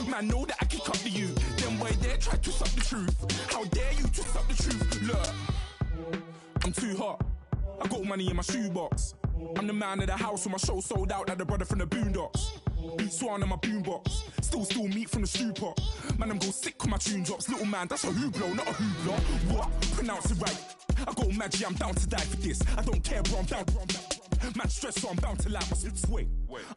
Man, know that I kick up the you. Then boy there try to twist up the truth. How dare you twist up the truth? Look, I'm too hot. I got money in my shoebox. I'm the man of the house when my show sold out like the brother from the Boondocks. Beat Swan in my boombox. Still meat from the stew pot. Man, I'm go sick when my tune drops. Little man, that's a hooplo, not a hoopla. What? Pronounce it right. I got magic, I'm down to die for this. I don't care, bro, I'm down. Man, stress, so I'm bound to like my slips. Wait,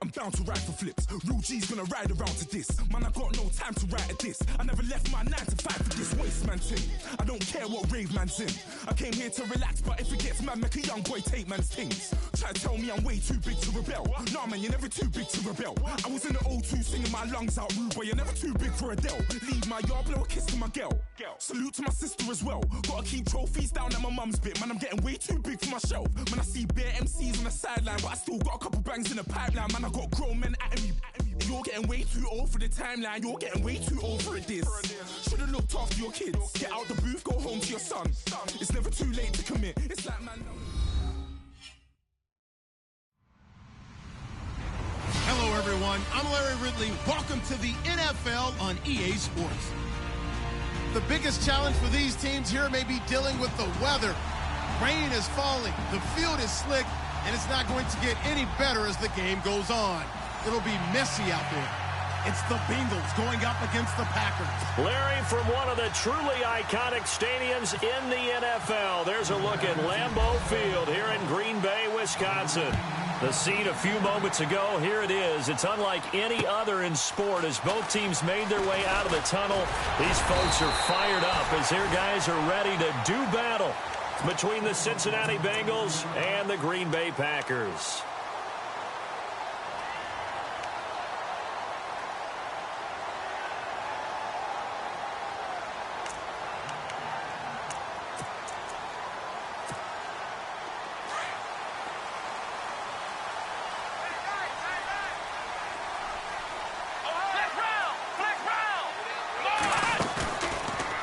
I'm bound to ride for flips. Real G's gonna ride around to this. Man, I got no time to write at this. I never left my 9 to 5 for this waste man thing. I don't care what rave man's in. I came here to relax, but if it gets mad, make a young boy take man's things. Try to tell me I'm way too big to rebel. Nah, man, you're never too big to rebel. I was in the O2 singing my lungs out, rude, but you're never too big for Adele. Leave my yard, blow a kiss to my girl. Salute to my sister as well. Gotta keep trophies down at my mum's bit. Man, I'm getting way too big for my shelf. Man, I see bare MCs on the sideline, but I still got a couple bangs in the pipeline. Man, I got grown men at me. You're getting way too old for the timeline. You're getting way too old for this. Should've looked after your kids. Get out the booth, go home to your son. It's never too late to commit. It's like, man. Hello, everyone. I'm Larry Ridley. Welcome to the NFL on EA Sports. The biggest challenge for these teams here may be dealing with the weather. Rain is falling, the field is slick, and it's not going to get any better as the game goes on. It'll be messy out there. It's the Bengals going up against the Packers. Larry, from one of the truly iconic stadiums in the NFL, there's a look at Lambeau Field here in Green Bay, Wisconsin. The scene a few moments ago, here it is. It's unlike any other in sport as both teams made their way out of the tunnel. These folks are fired up as their guys are ready to do battle between the Cincinnati Bengals and the Green Bay Packers.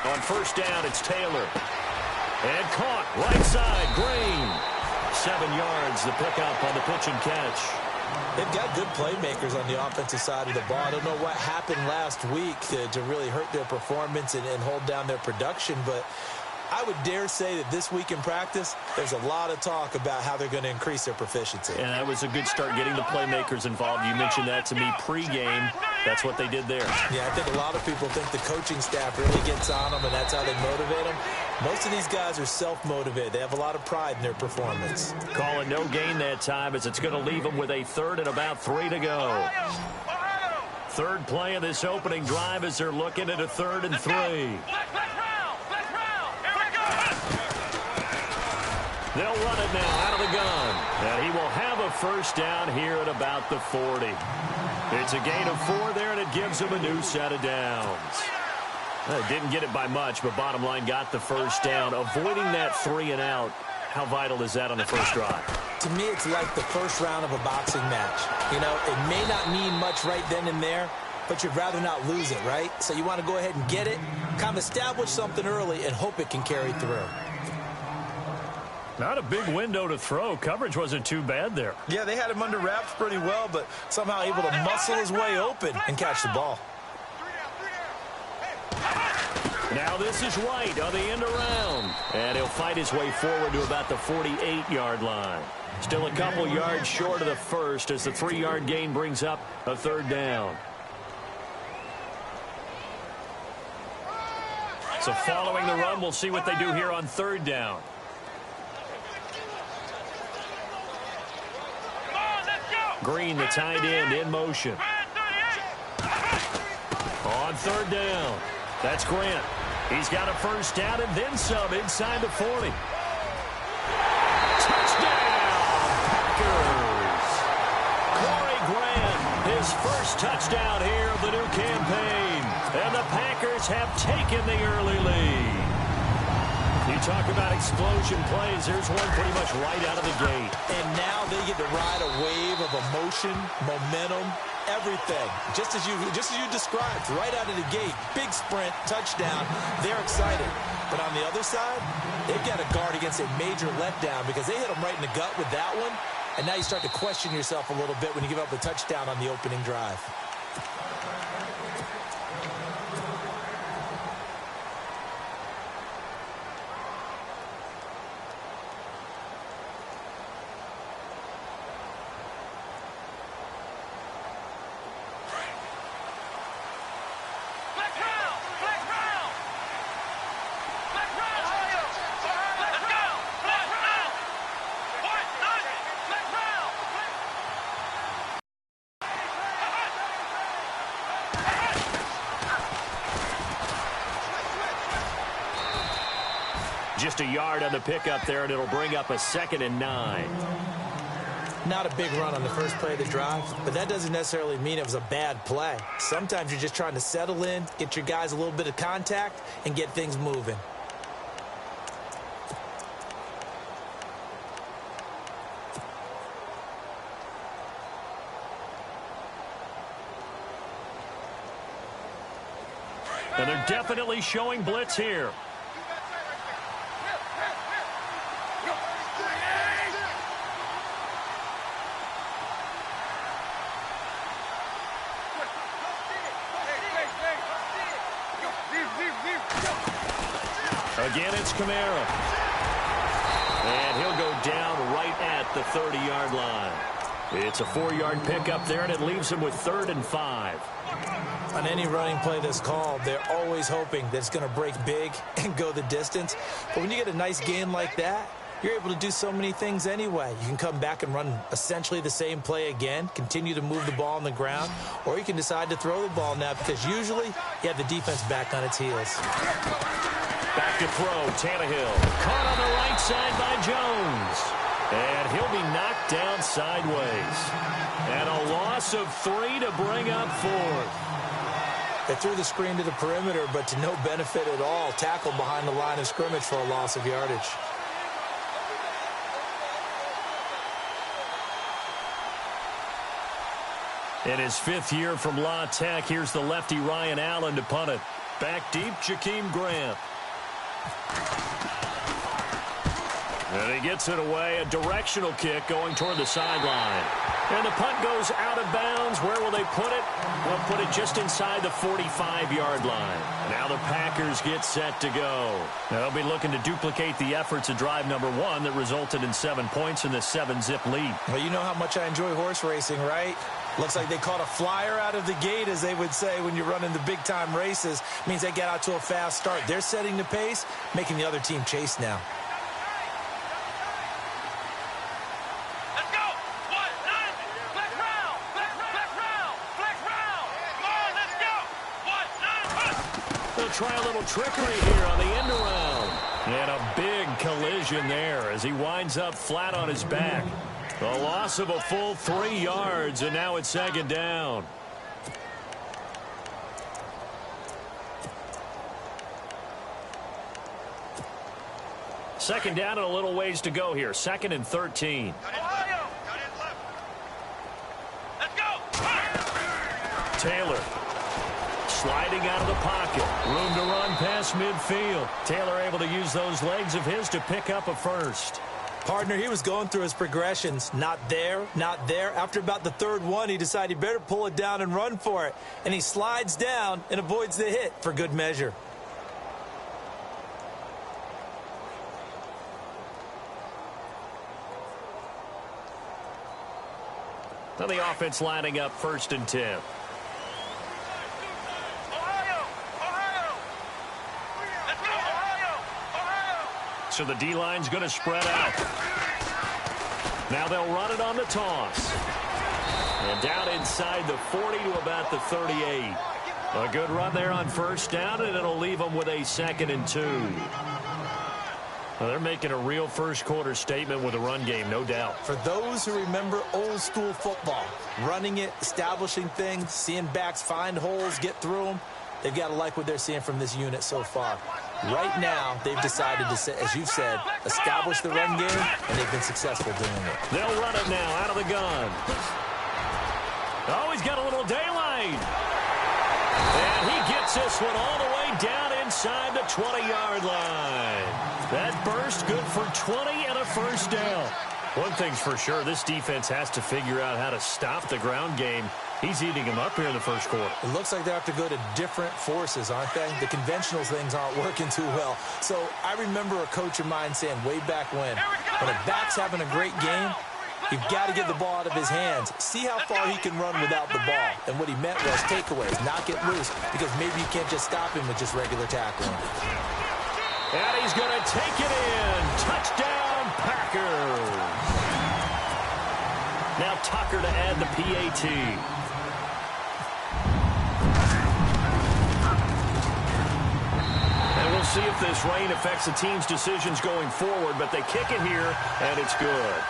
On first down, it's Taylor. And caught, right side, Green. 7 yards, the pickup on the pitch and catch. They've got good playmakers on the offensive side of the ball. I don't know what happened last week to really hurt their performance and hold down their production, but I would dare say that this week in practice, there's a lot of talk about how they're going to increase their proficiency. And that was a good start getting the playmakers involved. You mentioned that to me pregame. That's what they did there. Yeah, I think a lot of people think the coaching staff really gets on them, and that's how they motivate them. Most of these guys are self-motivated. They have a lot of pride in their performance. Calling no gain that time as it's going to leave them with a third and about 3 to go. Third play of this opening drive as they're looking at a 3rd and 3. They'll run it now out of the gun. And he will have a first down here at about the 40. It's a gain of 4 there, and it gives him a new set of downs. Didn't get it by much, but bottom line got the first down. Avoiding that 3 and out, how vital is that on the first drive? To me, it's like the first round of a boxing match. You know, it may not mean much right then and there, but you'd rather not lose it, right? So you want to go ahead and get it, kind of establish something early, and hope it can carry through. Not a big window to throw. Coverage wasn't too bad there. Yeah, they had him under wraps pretty well, but somehow able to muscle his way open and catch the ball. Now this is White on the end around. And he'll fight his way forward to about the 48-yard line. Still a couple yards short of the first as the 3-yard gain brings up a 3rd down. So following the run, we'll see what they do here on 3rd down. Green, the tight end, in motion. On 3rd down. That's Grant. He's got a first down and then some inside the 40. Touchdown, Packers. Corey Grant, his first touchdown here of the new campaign. And the Packers have taken the early lead. You talk about explosion plays. Here's one pretty much right out of the gate. And now they get to ride a wave of emotion, momentum, everything. Just as you described, right out of the gate. Big sprint, touchdown. They're excited. But on the other side, they've got to guard against a major letdown because they hit them right in the gut with that one. And now you start to question yourself a little bit when you give up a touchdown on the opening drive. Just a yard on the pickup there, and it'll bring up a 2nd and 9. Not a big run on the first play of the drive, but that doesn't necessarily mean it was a bad play. Sometimes you're just trying to settle in, get your guys a little bit of contact, and get things moving. And they're definitely showing blitz here. Again, it's Kamara. And he'll go down right at the 30-yard line. It's a 4-yard pickup there, and it leaves him with 3rd and 5. On any running play that's called, they're always hoping that it's going to break big and go the distance. But when you get a nice gain like that, you're able to do so many things anyway. You can come back and run essentially the same play again, continue to move the ball on the ground, or you can decide to throw the ball now because usually you have the defense back on its heels. Back to throw, Tannehill. Caught on the right side by Jones. And he'll be knocked down sideways. And a loss of 3 to bring up 4th. They threw the screen to the perimeter, but to no benefit at all. Tackled behind the line of scrimmage for a loss of yardage. In his 5th year from La Tech, here's the lefty Ryan Allen to punt it. Back deep, Jakeem Grant. And he gets it away, a directional kick going toward the sideline. And the punt goes out of bounds. Where will they put it? They'll put it just inside the 45-yard line. Now the Packers get set to go. They'll be looking to duplicate the efforts of drive number 1 that resulted in 7 points in the 7-zip lead. Well, you know how much I enjoy horse racing, right? Looks like they caught a flyer out of the gate, as they would say when you're running the big-time races. Means they get out to a fast start. They're setting the pace, making the other team chase now. Let's go! 1, 9, flex round! Flex round! Flex round! Come on, let's go! 1, 9, push! They'll try a little trickery here on the end around. And a big collision there as he winds up flat on his back. A loss of a full 3 yards, and now it's 2nd down. Second down and a little ways to go here. 2nd and 13. Ohio! Let's go! Taylor sliding out of the pocket. Room to run past midfield. Taylor able to use those legs of his to pick up a 1st. Partner, he was going through his progressions. Not there, not there. After about the 3rd one, he decided he better pull it down and run for it. And he slides down and avoids the hit for good measure. Now the offense lining up 1st and 10. So the D-line's going to spread out. Now they'll run it on the toss. And down inside the 40 to about the 38. A good run there on 1st down, and it'll leave them with a 2nd and 2. Well, they're making a real first-quarter statement with a run game, no doubt. For those who remember old-school football, running it, establishing things, seeing backs find holes, get through them, they've got to like what they're seeing from this unit so far. Right now, they've decided to, as you've said, establish the run game, and they've been successful doing it. They'll run it now out of the gun. Oh, he's got a little daylight. And he gets this one all the way down inside the 20-yard line. That burst good for 20 and a 1st down. One thing's for sure, this defense has to figure out how to stop the ground game. He's eating him up here in the first quarter. It looks like they have to go to different forces, aren't they? The conventional things aren't working too well. So I remember a coach of mine saying way back when a back's having a great game, you've got to get the ball out of his hands. See how far he can run without the ball. And what he meant was takeaways, knock it loose, because maybe you can't just stop him with just regular tackling. And he's going to take it in. Touchdown, Packers. Now Tucker to add the PAT. And we'll see if this rain affects the team's decisions going forward, but they kick it here, and it's good.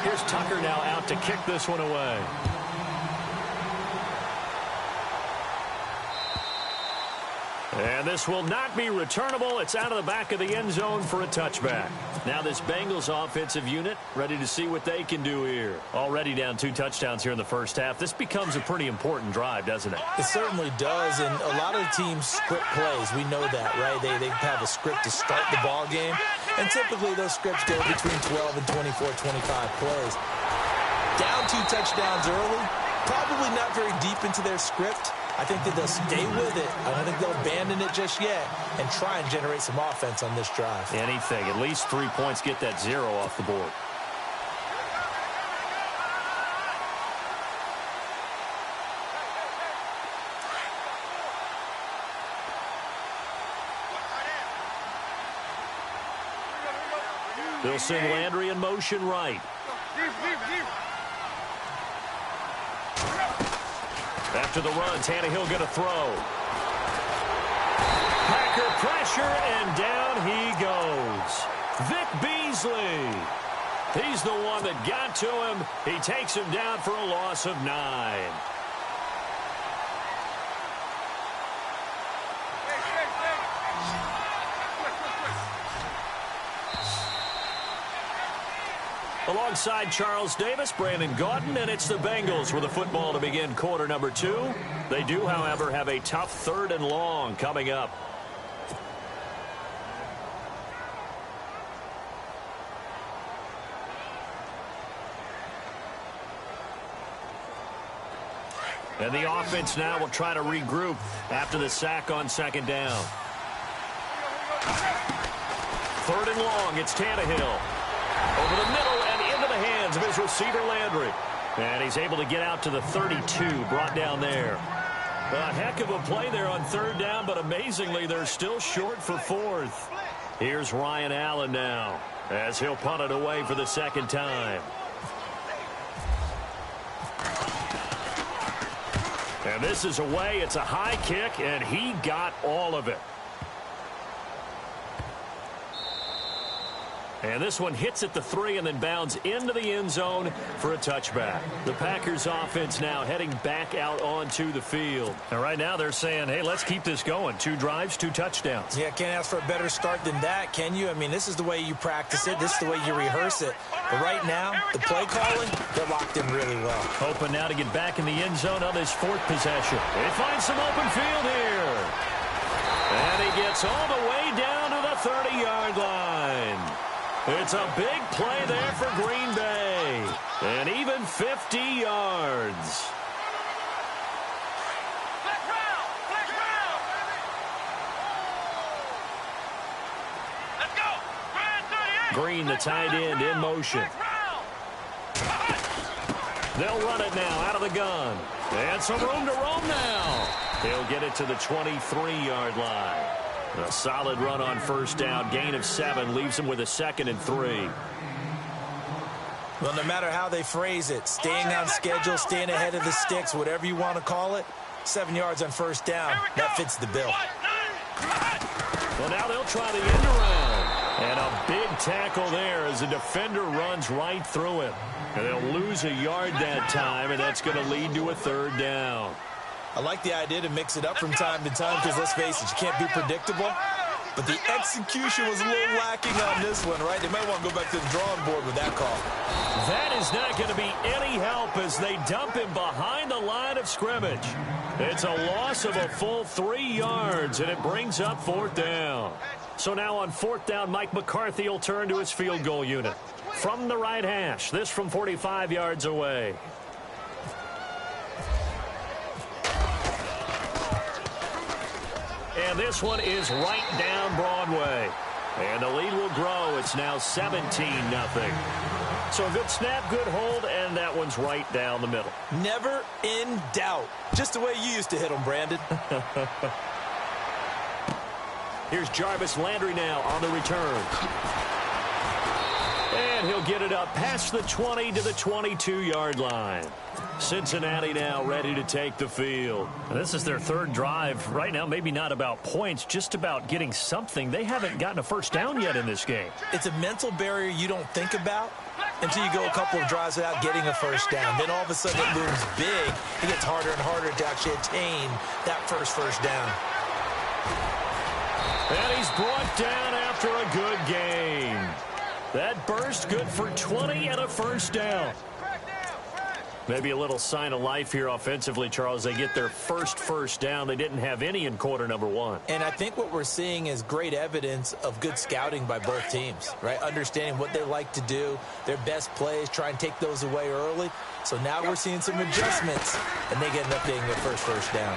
Here's Tucker now out to kick this one away. And this will not be returnable. It's out of the back of the end zone for a touchback. Now this Bengals offensive unit ready to see what they can do here. Already down 2 touchdowns here in the first half. This becomes a pretty important drive, doesn't it? It certainly does, and a lot of the teams script plays. We know that, right? They have a script to start the ball game, and typically those scripts go between 12 and 24, 25 plays. Down 2 touchdowns early, probably not very deep into their script. I think that they'll stay with it. I don't think they'll abandon it just yet and try and generate some offense on this drive. Anything. At least 3 points, get that 0 off the board. They'll send Landry in motion right. After the run, Tannehill going to throw. Packer pressure, and down he goes. Vic Beasley. He's the one that got to him. He takes him down for a loss of 9. Alongside Charles Davis, Brandon Gaudin, and it's the Bengals with the football to begin quarter number 2. They do, however, have a tough 3rd and long coming up. And the offense now will try to regroup after the sack on 2nd down. 3rd and long, it's Tannehill. Over the middle and into the hands of his receiver, Landry. And he's able to get out to the 32, brought down there. A heck of a play there on 3rd down, but amazingly, they're still short for 4th. Here's Ryan Allen now, as he'll punt it away for the 2nd time. And this is away. It's a high kick, and he got all of it. And this one hits at the 3 and then bounds into the end zone for a touchback. The Packers offense now heading back out onto the field. And right now they're saying, hey, let's keep this going. 2 drives, 2 touchdowns. Yeah, can't ask for a better start than that, can you? I mean, this is the way you practice it. This is the way you rehearse it. But right now, the play calling, they're locked in really well. Hoping now to get back in the end zone on this 4th possession. They find some open field here. And he gets all the way down to the 30-yard line. It's a big play there for Green Bay. And even 50 yards. Let's go. Green, the tight end, in motion. They'll run it now out of the gun. And some room to roam now. He'll get it to the 23-yard line. A solid run on 1st down. Gain of 7 leaves him with a 2nd and 3. Well, no matter how they phrase it, staying on schedule, staying ahead of the sticks, whatever you want to call it, 7 yards on 1st down, that fits the bill. Well, now they'll try the end around. And a big tackle there as the defender runs right through him. And they'll lose a yard that time, and that's going to lead to a 3rd down. I like the idea to mix it up from time to time because, let's face it, you can't be predictable. But the execution was a little lacking on this one, right? They might want to go back to the drawing board with that call. That is not going to be any help as they dump him behind the line of scrimmage. It's a loss of a full 3 yards, and it brings up 4th down. So now on 4th down, Mike McCarthy will turn to his field goal unit. From the right hash, this from 45 yards away. And this one is right down Broadway. And the lead will grow. It's now 17-0. So a good snap, good hold, and that one's right down the middle. Never in doubt. Just the way you used to hit them, Brandon. Here's Jarvis Landry now on the return. And he'll get it up past the 20 to the 22-yard line. Cincinnati now ready to take the field. And this is their third drive. Right now, maybe not about points, just about getting something. They haven't gotten a first down yet in this game. It's a mental barrier you don't think about until you go a couple of drives without getting a first down. Then all of a sudden it looms big. It gets harder and harder to actually attain that first down. And he's brought down after a good game. That burst good for 20 and a first down. Maybe a little sign of life here offensively, Charles. They get their first down. They didn't have any in quarter number one. And I think what we're seeing is great evidence of good scouting by both teams, right? Understanding what they like to do, their best plays, try and take those away early. So now we're seeing some adjustments, and they end up getting their first down.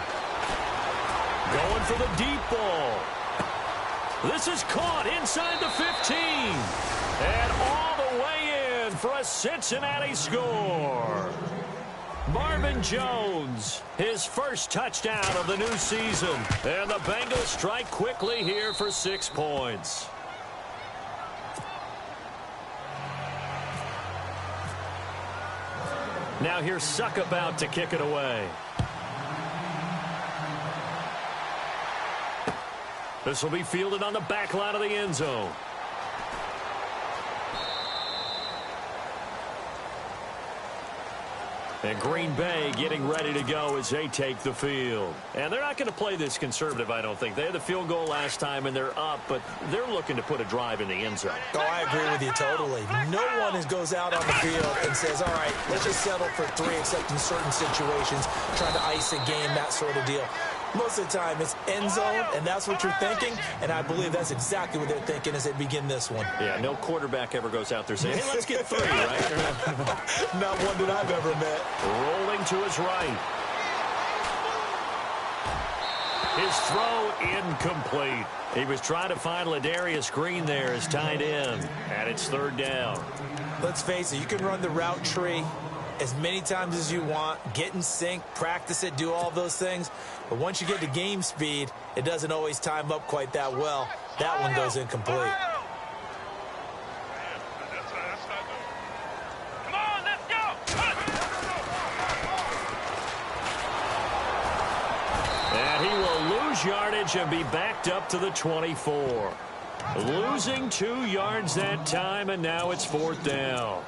Going for the deep ball. This is caught inside the 15. And all the way in for a Cincinnati score. Marvin Jones, his first touchdown of the new season. And the Bengals strike quickly here for 6 points. Now here's Suck about to kick it away. This will be fielded on the back line of the end zone. And Green Bay getting ready to go as they take the field. And they're not going to play this conservative, I don't think. They had the field goal last time, and they're up, but they're looking to put a drive in the end zone. Oh, I agree with you totally. No one goes out on the field and says, all right, let's just settle for 3, except in certain situations, trying to ice a game, that sort of deal. Most of the time, it's end zone, and that's what you're thinking, and I believe that's exactly what they're thinking as they begin this one. Yeah, no quarterback ever goes out there saying, hey, let's get 3, right? Not one that I've ever met. Rolling to his right. His throw incomplete. He was trying to find Ladarius Green there as tight end, and it's 3rd down. Let's face it, you can run the route tree as many times as you want, get in sync, practice it, do all those things. But once you get to game speed, it doesn't always time up quite that well. That one goes incomplete. Come on, let's go! And he will lose yardage and be backed up to the 24. Losing 2 yards that time, and now it's 4th down.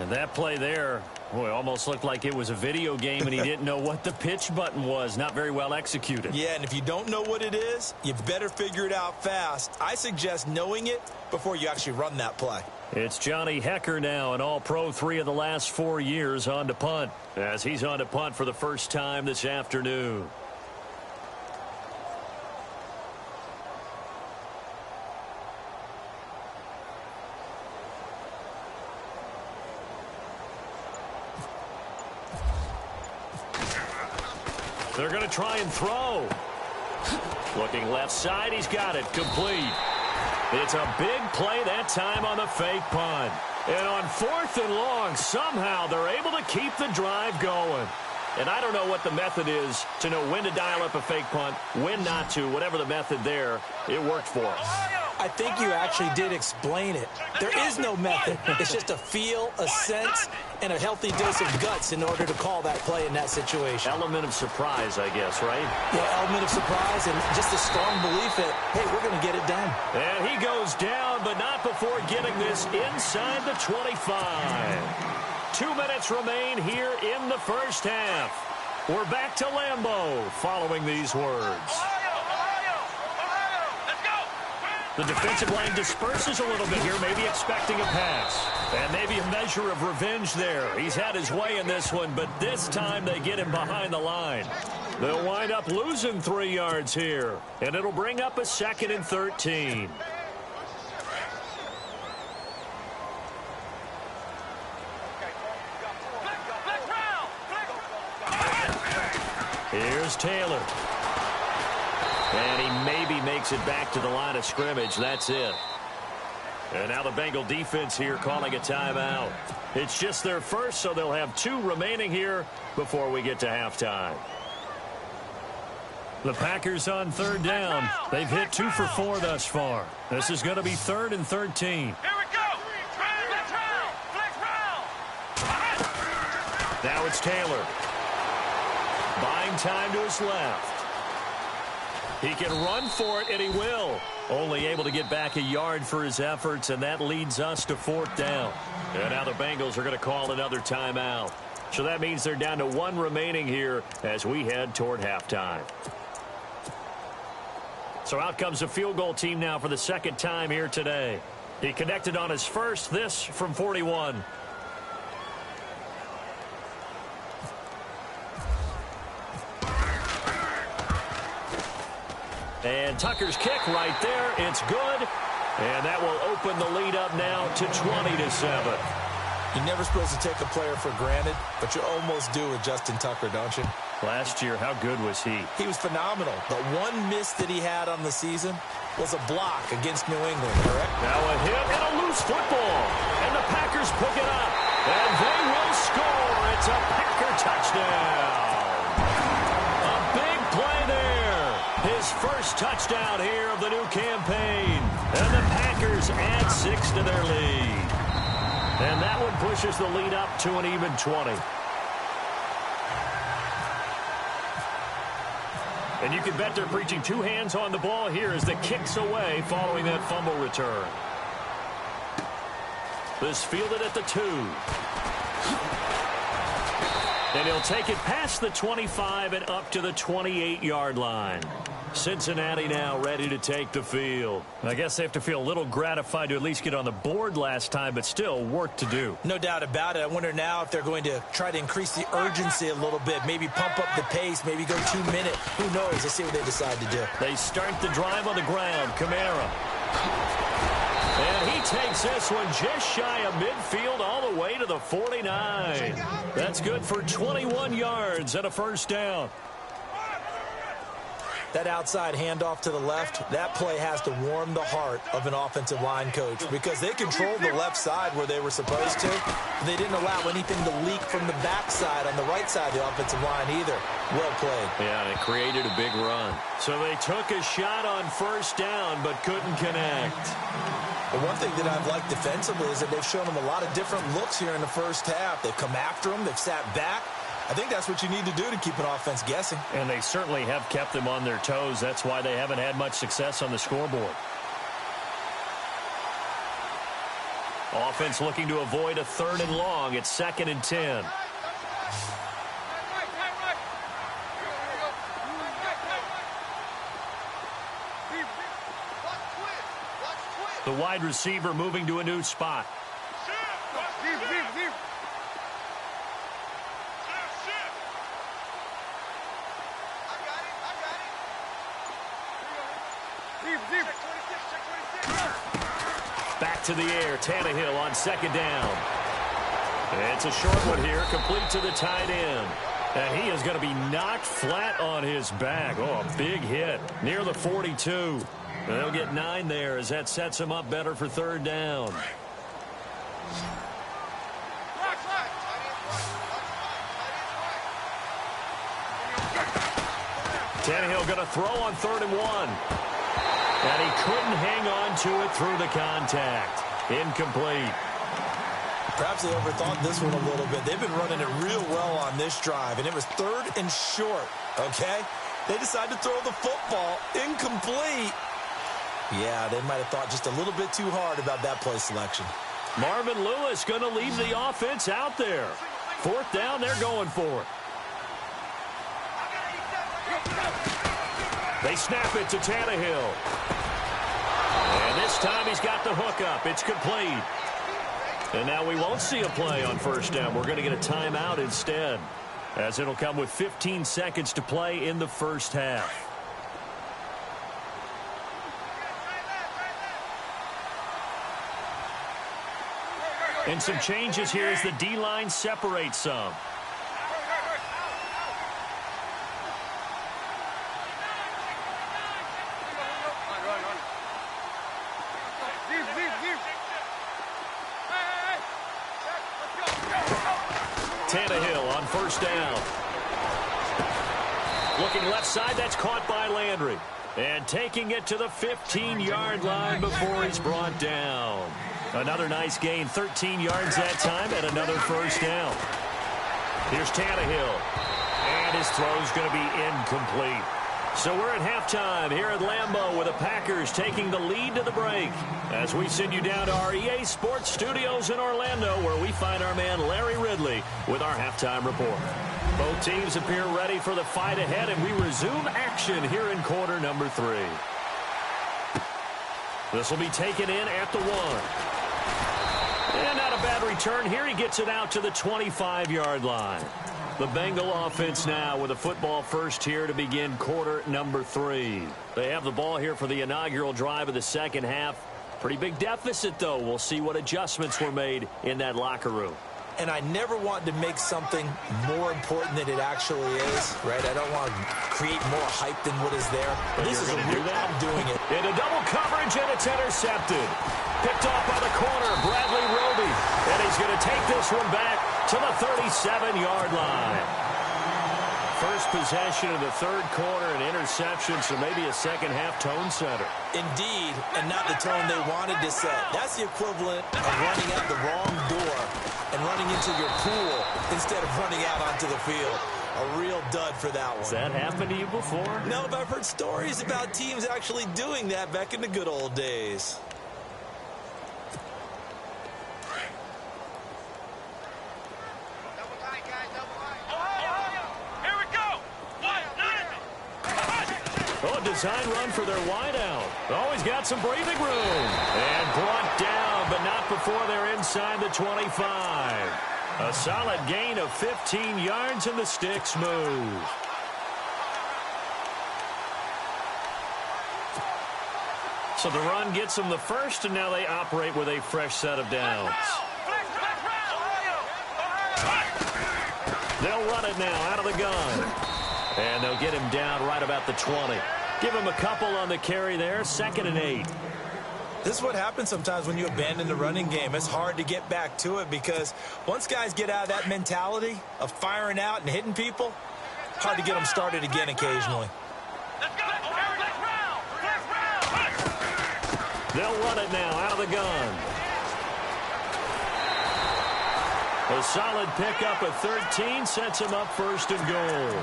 And that play there, boy, almost looked like it was a video game and he didn't know what the pitch button was. Not very well executed. Yeah, and if you don't know what it is, you better figure it out fast. I suggest knowing it before you actually run that play. It's Johnny Hecker now, an all-pro 3 of the last 4 years on to punt, as he's on to punt for the first time this afternoon. They're going to try and throw. Looking left side, he's got it, complete. It's a big play that time on the fake punt. And on 4th and long, somehow they're able to keep the drive going. And I don't know what the method is to know when to dial up a fake punt, when not to. Whatever the method there, it worked for us. I think you actually did explain it. There is no method. It's just a feel, a sense, and a healthy dose of guts in order to call that play in that situation. Element of surprise, I guess, right? Yeah, element of surprise and just a strong belief that, hey, we're going to get it done. And he goes down, but not before getting this inside the 25. 2 minutes remain here in the first half. We're back to Lambeau following these words. Ohio, let's go! The defensive line disperses a little bit here, maybe expecting a pass. And maybe a measure of revenge there. He's had his way in this one, but this time they get him behind the line. They'll wind up losing 3 yards here, and it'll bring up a 2nd and 13. Here's Taylor. And he maybe makes it back to the line of scrimmage. That's it. And now the Bengal defense here calling a timeout. It's just their first, so they'll have 2 remaining here before we get to halftime. The Packers on 3rd down. They've hit 2 for 4 thus far. This is going to be 3rd and 13. Here we go. Flex round. Flex round. Now it's Taylor. Buying time to his left. He can run for it, and he will. Only able to get back a yard for his efforts, and that leads us to 4th down. And now the Bengals are going to call another timeout. So that means they're down to 1 remaining here as we head toward halftime. So out comes the field goal team now for the 2nd time here today. He connected on his first, this from 41. And Tucker's kick right there. It's good. And that will open the lead up now to 20-7. You're never supposed to take a player for granted, but you almost do with Justin Tucker, don't you? Last year, how good was he? He was phenomenal. The one miss that he had on the season was a block against New England, correct? Now a hit and a loose football. And the Packers pick it up. And they will score. It's a Packer touchdown. A big play there. His first touchdown here of the new campaign. And the Packers add 6 to their lead. And that one pushes the lead up to an even 20. And you can bet they're preaching 2 hands on the ball here as the kick's away following that fumble return. This fielded at the 2. And he'll take it past the 25 and up to the 28-yard line. Cincinnati now ready to take the field. I guess they have to feel a little gratified to at least get on the board last time, but still work to do. No doubt about it. I wonder now if they're going to try to increase the urgency a little bit, maybe pump up the pace, maybe go 2 minutes. Who knows? Let's see what they decide to do. They start the drive on the ground. Kamara. And he takes this one just shy of midfield all the way to the 49. That's good for 21 yards and a first down. That outside handoff to the left, that play has to warm the heart of an offensive line coach because they controlled the left side where they were supposed to. They didn't allow anything to leak from the backside on the right side of the offensive line either. Well played. Yeah, and it created a big run. So they took a shot on first down but couldn't connect. The one thing that I've liked defensively is that they've shown them a lot of different looks here in the first half. They've come after them. They've sat back. I think that's what you need to do to keep an offense guessing. And they certainly have kept them on their toes. That's why they haven't had much success on the scoreboard. Offense looking to avoid a 3rd and long. It's 2nd and 10. The wide receiver moving to a new spot. Back to the air. Tannehill on 2nd down. It's a short one here, complete to the tight end. And he is going to be knocked flat on his back. Oh, a big hit near the 42. They'll get 9 there as that sets him up better for 3rd down. Tannehill going to throw on 3rd and 1. And he couldn't hang on to it through the contact. Incomplete. Perhaps they overthought this one a little bit. They've been running it real well on this drive, and it was 3rd and short, okay? They decided to throw the football. Incomplete. Yeah, they might have thought just a little bit too hard about that play selection. Marvin Lewis going to leave the offense out there. 4th down, they're going for it. They snap it to Tannehill. And this time he's got the hook up. It's complete. And now we won't see a play on first down. We're going to get a timeout instead, as it'll come with 15 seconds to play in the first half. And some changes here as the D-line separates some. Tannehill on first down. Looking left side, that's caught by Landry. And taking it to the 15-yard line before he's brought down. Another nice gain, 13 yards that time, and another first down. Here's Tannehill. And his throw's going to be incomplete. So we're at halftime here at Lambeau with the Packers taking the lead to the break, as we send you down to our EA Sports Studios in Orlando, where we find our man Larry Ridley with our halftime report. Both teams appear ready for the fight ahead, and we resume action here in quarter number 3. This will be taken in at the 1. And not a bad return here. He gets it out to the 25-yard line. The Bengal offense now with a football first here to begin quarter number 3. They have the ball here for the inaugural drive of the second half. Pretty big deficit, though. We'll see what adjustments were made in that locker room. And I never want to make something more important than it actually is, right? I don't want to create more hype than what is there. But this is I'm doing it. Into double coverage, and it's intercepted. Picked off by the corner, Bradley Roby. And he's going to take this one back to the 37-yard line. First possession of the third quarter, an interception, so maybe a second-half tone setter. Indeed, and not the tone they wanted to set. That's the equivalent of running out the wrong door and running into your pool instead of running out onto the field. A real dud for that one. Has that happened to you before? No, but I've heard stories about teams actually doing that back in the good old days. Oh, design run for their wideout. Always got some breathing room. And brought down, but not before they're inside the 25. A solid gain of 15 yards, and the sticks move. So the run gets them the first, and now they operate with a fresh set of downs. They'll run it now out of the gun. And they'll get him down right about the 20. Give him a couple on the carry there, 2nd and 8. This is what happens sometimes when you abandon the running game. It's hard to get back to it because once guys get out of that mentality of firing out and hitting people, hard to get them started again occasionally. They'll run it now out of the gun. A solid pickup of 13 sets him up 1st and goal.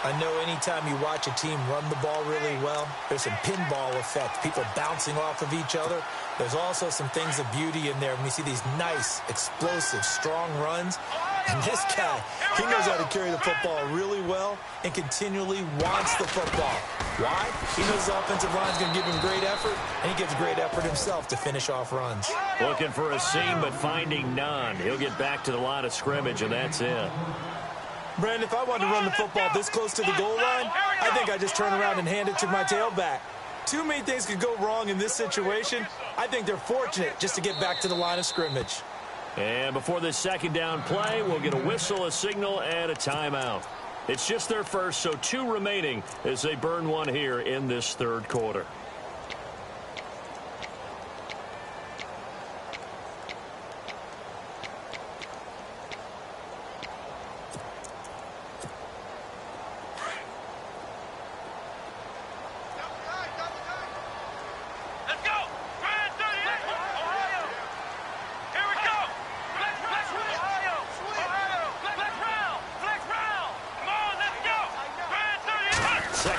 I know anytime you watch a team run the ball really well, there's some pinball effect, people bouncing off of each other. There's also some things of beauty in there when you see these nice, explosive, strong runs. And this guy, he knows how to carry the football really well and continually wants the football. Why? He knows the offensive line's going to give him great effort, and he gives great effort himself to finish off runs. Looking for a seam, but finding none. He'll get back to the line of scrimmage, and that's it. Brandon, if I wanted to run the football this close to the goal line, I think I just turn around and hand it to my tailback. Too many things could go wrong in this situation. I think they're fortunate just to get back to the line of scrimmage. And before this second down play, we'll get a whistle, a signal, and a timeout. It's just their first, so 2 remaining as they burn one here in this third quarter.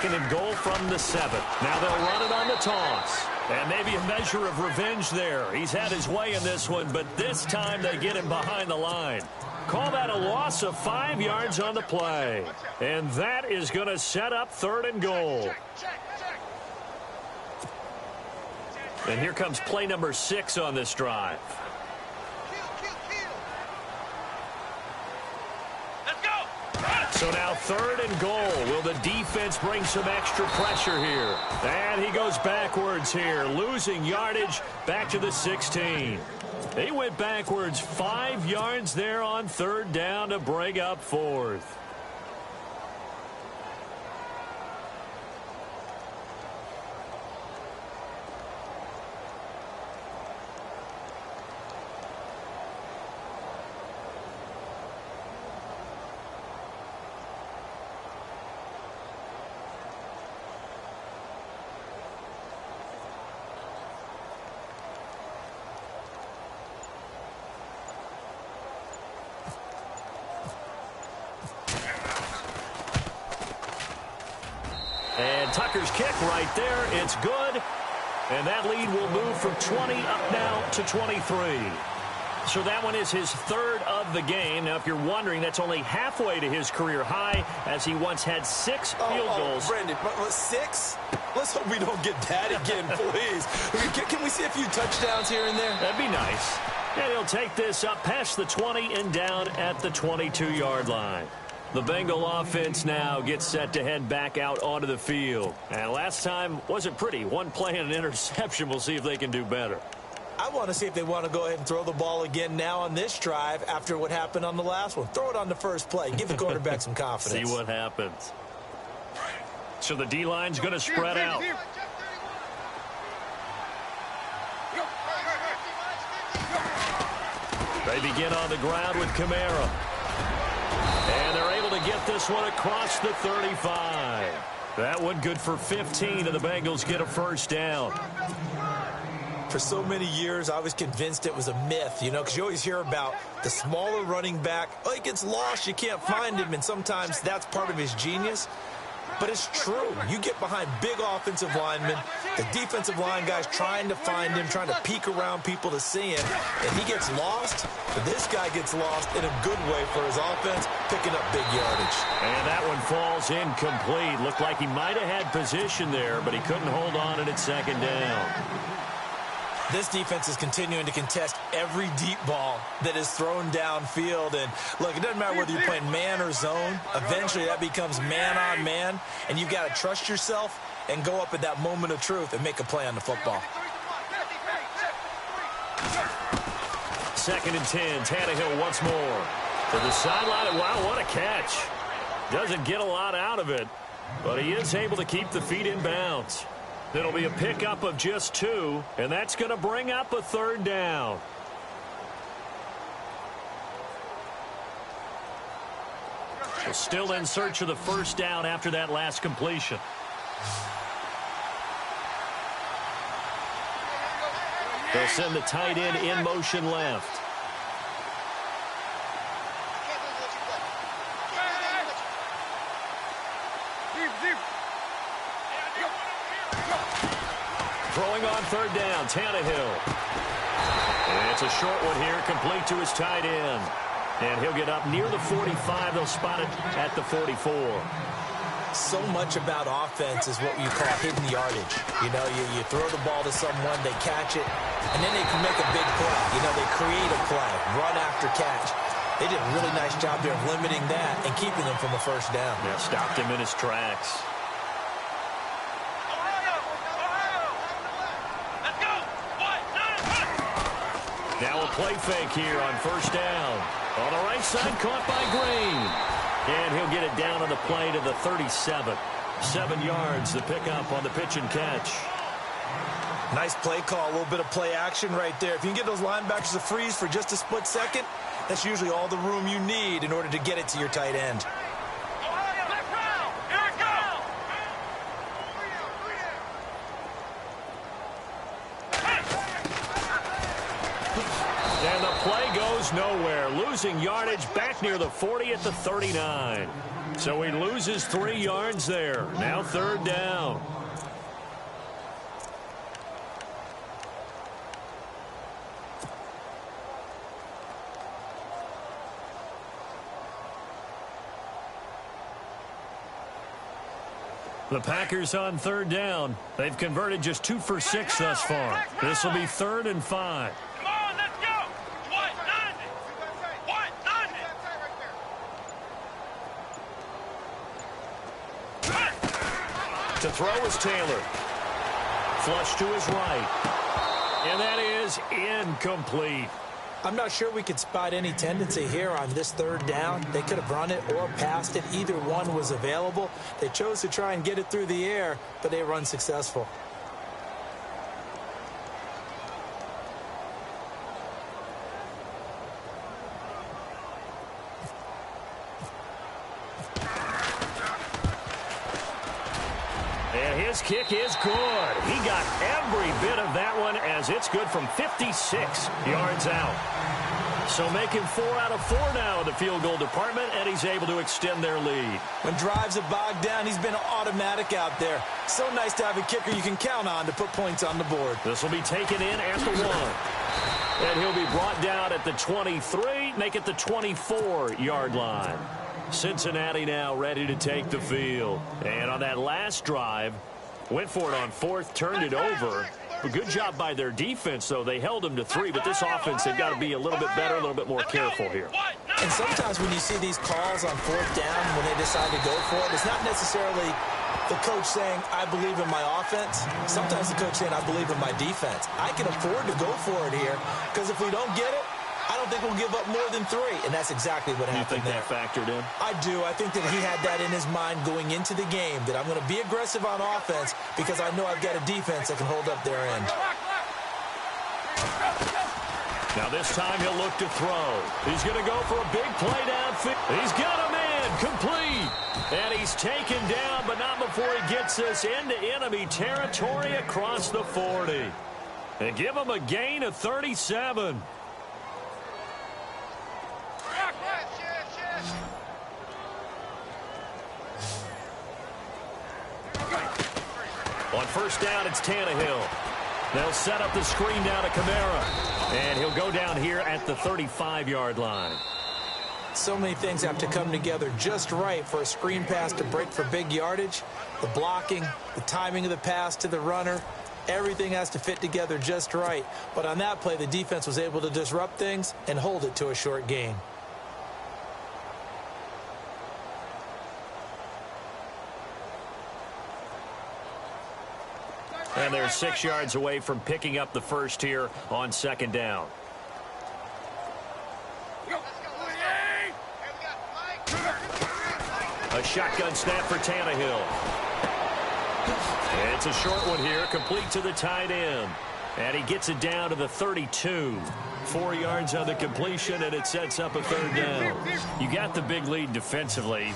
And goal from the 7. Now they'll run it on the toss. And maybe a measure of revenge there. He's had his way in this one, but this time they get him behind the line. Call that a loss of 5 yards on the play. And that is going to set up 3rd and goal. And here comes play number 6 on this drive. Let's go. So now 3rd and goal. Will the defense bring some extra pressure here? And he goes backwards here, losing yardage back to the 16. They went backwards 5 yards there on 3rd down to bring up 4th. And Tucker's kick right there. It's good. And that lead will move from 20 up now to 23. So that one is his 3rd of the game. Now, if you're wondering, that's only halfway to his career high, as he once had 6 field goals. Brendan, 6? Let's hope we don't get that again, please. Can we see a few touchdowns here and there? That'd be nice. And he'll take this up past the 20 and down at the 22-yard line. The Bengal offense now gets set to head back out onto the field. And last time wasn't pretty. 1 play and an interception. We'll see if they can do better. I want to see if they want to go ahead and throw the ball again now on this drive after what happened on the last one. Throw it on the first play. Give the quarterback some confidence. See what happens. So the D-line's going to spread out. They begin on the ground with Kamara. And they're able to get this one across the 35. That one good for 15, and the Bengals get a first down. For so many years, I was convinced it was a myth, because you always hear about the smaller running back. Oh, he gets lost, you can't find him, and sometimes that's part of his genius. But it's true. You get behind big offensive linemen, the defensive line guys trying to find him, trying to peek around people to see him, and he gets lost. But this guy gets lost in a good way for his offense, picking up big yardage. And that one falls incomplete. Looked like he might have had position there, but he couldn't hold on at 2nd down. This defense is continuing to contest every deep ball that is thrown downfield. And, look, it doesn't matter whether you're playing man or zone. Eventually, that becomes man-on-man, and you've got to trust yourself and go up at that moment of truth and make a play on the football. 2nd and 10. Tannehill once more. To the sideline. Wow, what a catch. Doesn't get a lot out of it, but he is able to keep the feet in bounds. It'll be a pickup of just 2, and that's going to bring up a 3rd down. So still in search of the first down after that last completion. They'll send the tight end in motion left. Throwing on 3rd down, Tannehill. And it's a short one here, complete to his tight end. And he'll get up near the 45. They'll spot it at the 44. So much about offense is what you call hidden yardage. You throw the ball to someone, they catch it, and then they can make a big play. They create a play, run after catch. They did a really nice job there of limiting that and keeping them from a first down. Yeah, stopped him in his tracks. Now a play fake here on first down. On the right side, caught by Green. And he'll get it down on the play to the 37. 7 yards, the pickup on the pitch and catch. Nice play call, a little bit of play action right there. If you can get those linebackers to freeze for just a split second, that's usually all the room you need in order to get it to your tight end. And the play goes nowhere. Losing yardage back near the 40 at the 39. So he loses 3 yards there. Now 3rd down. The Packers on third down. They've converted just 2 for 6 thus far. This will be 3rd and 5. Come on, let's go. 190. 190. To throw is Taylor. Flush to his right. And that is incomplete. I'm not sure we could spot any tendency here on this 3rd down. They could have run it or passed it. Either one was available. They chose to try and get it through the air, but they were unsuccessful. And his kick is good. He got every bit of that one as it's good from 56 yards out. So making 4 out of 4 now in the field goal department, and he's able to extend their lead. When drives have bogged down, he's been automatic out there. So nice to have a kicker you can count on to put points on the board. This will be taken in at the 1. And he'll be brought down at the 23, make it the 24-yard line. Cincinnati now ready to take the field. And on that last drive, went for it on 4th, turned it over. A good job by their defense, though. They held them to 3, but this offense, they've got to be a little bit better, a little bit more careful here. And sometimes when you see these calls on 4th down, when they decide to go for it, it's not necessarily the coach saying, I believe in my offense. Sometimes the coach saying, I believe in my defense. I can afford to go for it here, because if we don't get it, I don't think we'll give up more than 3, and that's exactly what happened there. You think that factored in? I do. I think that he had that in his mind going into the game, that I'm going to be aggressive on offense because I know I've got a defense that can hold up their end. Now this time he'll look to throw. He's going to go for a big play downfield. He's got a man complete. And he's taken down, but not before he gets us into enemy territory across the 40. And give him a gain of 37. On 1st down, it's Tannehill. They'll set up the screen down to Kamara. And he'll go down here at the 35-yard line. So many things have to come together just right for a screen pass to break for big yardage. The blocking, the timing of the pass to the runner, everything has to fit together just right. But on that play, the defense was able to disrupt things and hold it to a short gain. And they're 6 yards away from picking up the first here on 2nd down. A shotgun snap for Tannehill. And it's a short one here, complete to the tight end. And he gets it down to the 32. 4 yards on the completion, and it sets up a 3rd down. You got the big lead defensively.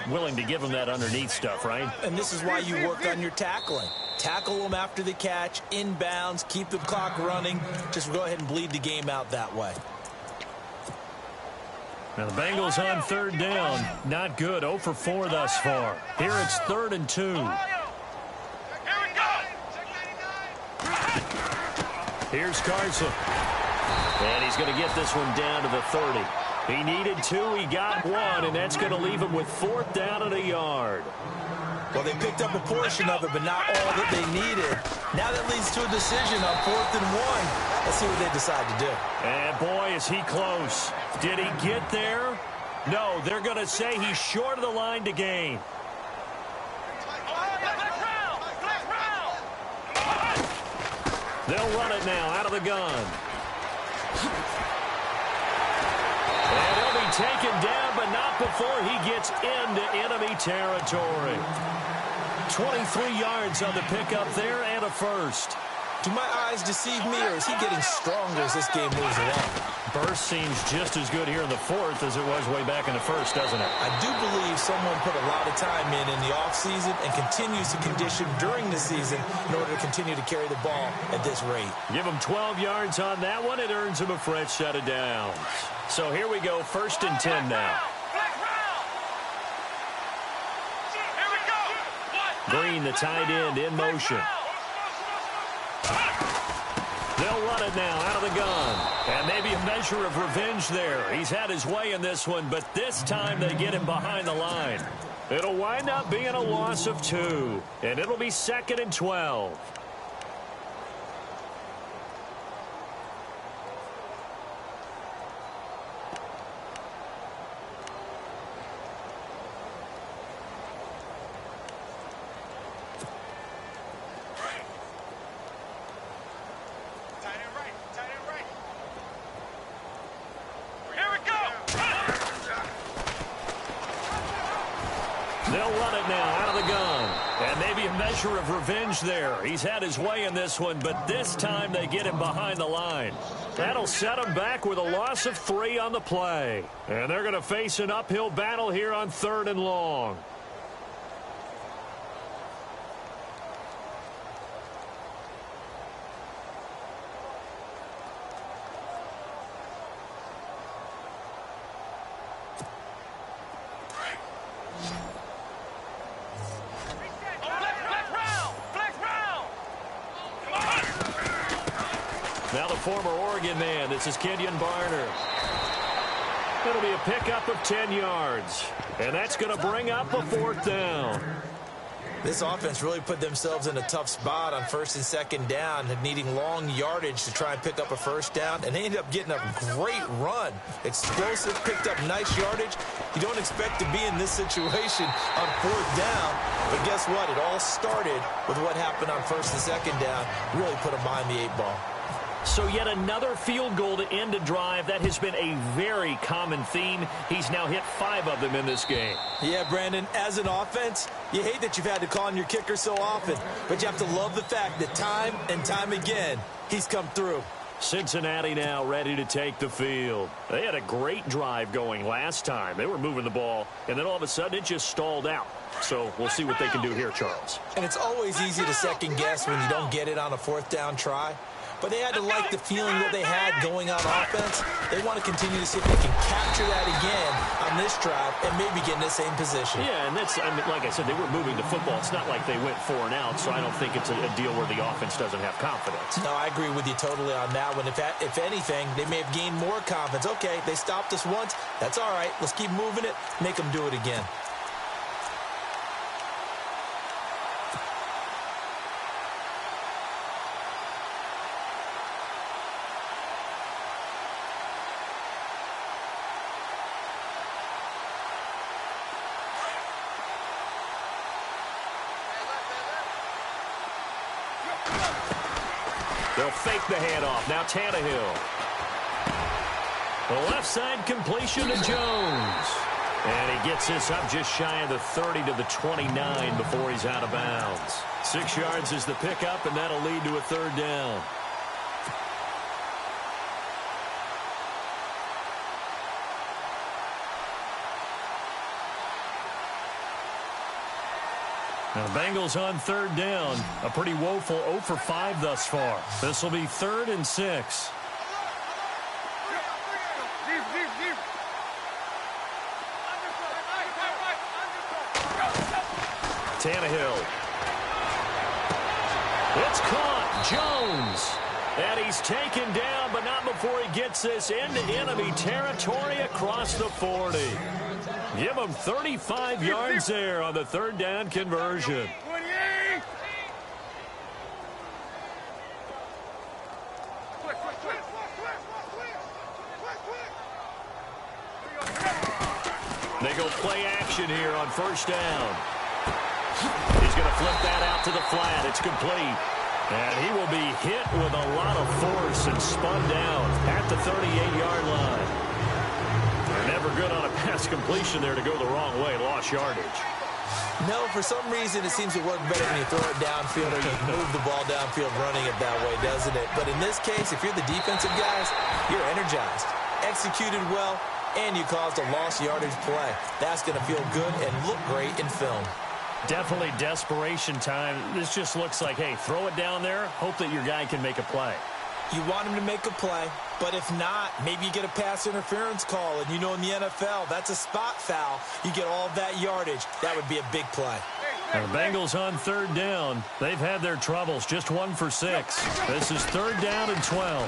Willing to give him that underneath stuff, right? And this is why you work on your tackling. Tackle them after the catch, inbounds, keep the clock running. Just go ahead and bleed the game out that way. Now the Bengals on 3rd down. Not good. 0 for 4 thus far. Here it's 3rd and 2. Here's Carson. And he's going to get this one down to the 30. He needed 2. He got 1, and that's going to leave him with 4th down and a yard. Well, they picked up a portion of it, but not all that they needed. Now that leads to a decision on 4th and 1. Let's see what they decide to do. And boy, is he close. Did he get there? No, they're going to say he's short of the line to gain. They'll run it now out of the gun. And he'll be taken down, but not before he gets into enemy territory. 23 yards on the pickup there and a first. Do my eyes deceive me, or is he getting stronger as this game moves along? Burst seems just as good here in the 4th as it was way back in the 1st, doesn't it? I do believe someone put a lot of time in the offseason and continues to condition during the season in order to continue to carry the ball at this rate. Give him 12 yards on that one. It earns him a fresh set of downs. So here we go, 1st and 10 now. Green, the tight end, in motion. They'll run it now out of the gun. And maybe a measure of revenge there. He's had his way in this one, but this time they get him behind the line. It'll wind up being a loss of 2, and it'll be 2nd and 12. They'll run it now out of the gun. And maybe a measure of revenge there. He's had his way in this one, but this time they get him behind the line. That'll set him back with a loss of 3 on the play. And they're going to face an uphill battle here on 3rd and long. Now the former Oregon man, this is Kenyon Barner. It'll be a pickup of 10 yards. And that's going to bring up a 4th down. This offense really put themselves in a tough spot on 1st and 2nd down, needing long yardage to try and pick up a 1st down, and they ended up getting a great run. Explosive, picked up nice yardage. You don't expect to be in this situation on 4th down, but guess what? It all started with what happened on 1st and 2nd down. Really put them behind the 8 ball. So yet another field goal to end a drive. That has been a very common theme. He's now hit 5 of them in this game. Yeah, Brandon, as an offense, you hate that you've had to call on your kicker so often, but you have to love the fact that time and time again, he's come through. Cincinnati now ready to take the field. They had a great drive going last time. They were moving the ball, and then all of a sudden it just stalled out. So we'll see what they can do here, Charles. And it's always easy to second guess when you don't get it on a 4th down try. But they had to like the feeling that they had going on offense. They want to continue to see if they can capture that again on this drive and maybe get in the same position. Yeah, and that's, I mean, like I said, they were moving the football. It's not like they went 4 and out, so I don't think it's a deal where the offense doesn't have confidence. No, I agree with you totally on that one. If anything, they may have gained more confidence. Okay, they stopped us once. That's all right. Let's keep moving it. Make them do it again. They'll fake the handoff. Now Tannehill. The left side completion to Jones. And he gets this up just shy of the 30 to the 29 before he's out of bounds. 6 yards is the pickup, and that'll lead to a 3rd down. Now the Bengals on 3rd down. A pretty woeful 0 for 5 thus far. This will be 3rd and 6. Tannehill. It's caught. Jones. And he's taken down, but not before he gets this into enemy territory across the 40. Give him 35 yards there on the 3rd down conversion. They go play action here on 1st down. He's going to flip that out to the flat. It's complete. And he will be hit with a lot of force and spun down at the 38-yard line. They're never good on a pass completion there to go the wrong way. Lost yardage. No, for some reason it seems to work better when you throw it downfield or you move the ball downfield running it that way, doesn't it? But in this case, if you're the defensive guys, you're energized, executed well, and you caused a lost yardage play. That's going to feel good and look great in film. Definitely desperation time. This just looks like, hey, throw it down there, hope that your guy can make a play. You want him to make a play, but if not, maybe you get a pass interference call, and you know in the NFL, that's a spot foul. You get all of that yardage. That would be a big play. And the Bengals on 3rd down. They've had their troubles, just 1 for 6. This is 3rd down and 12.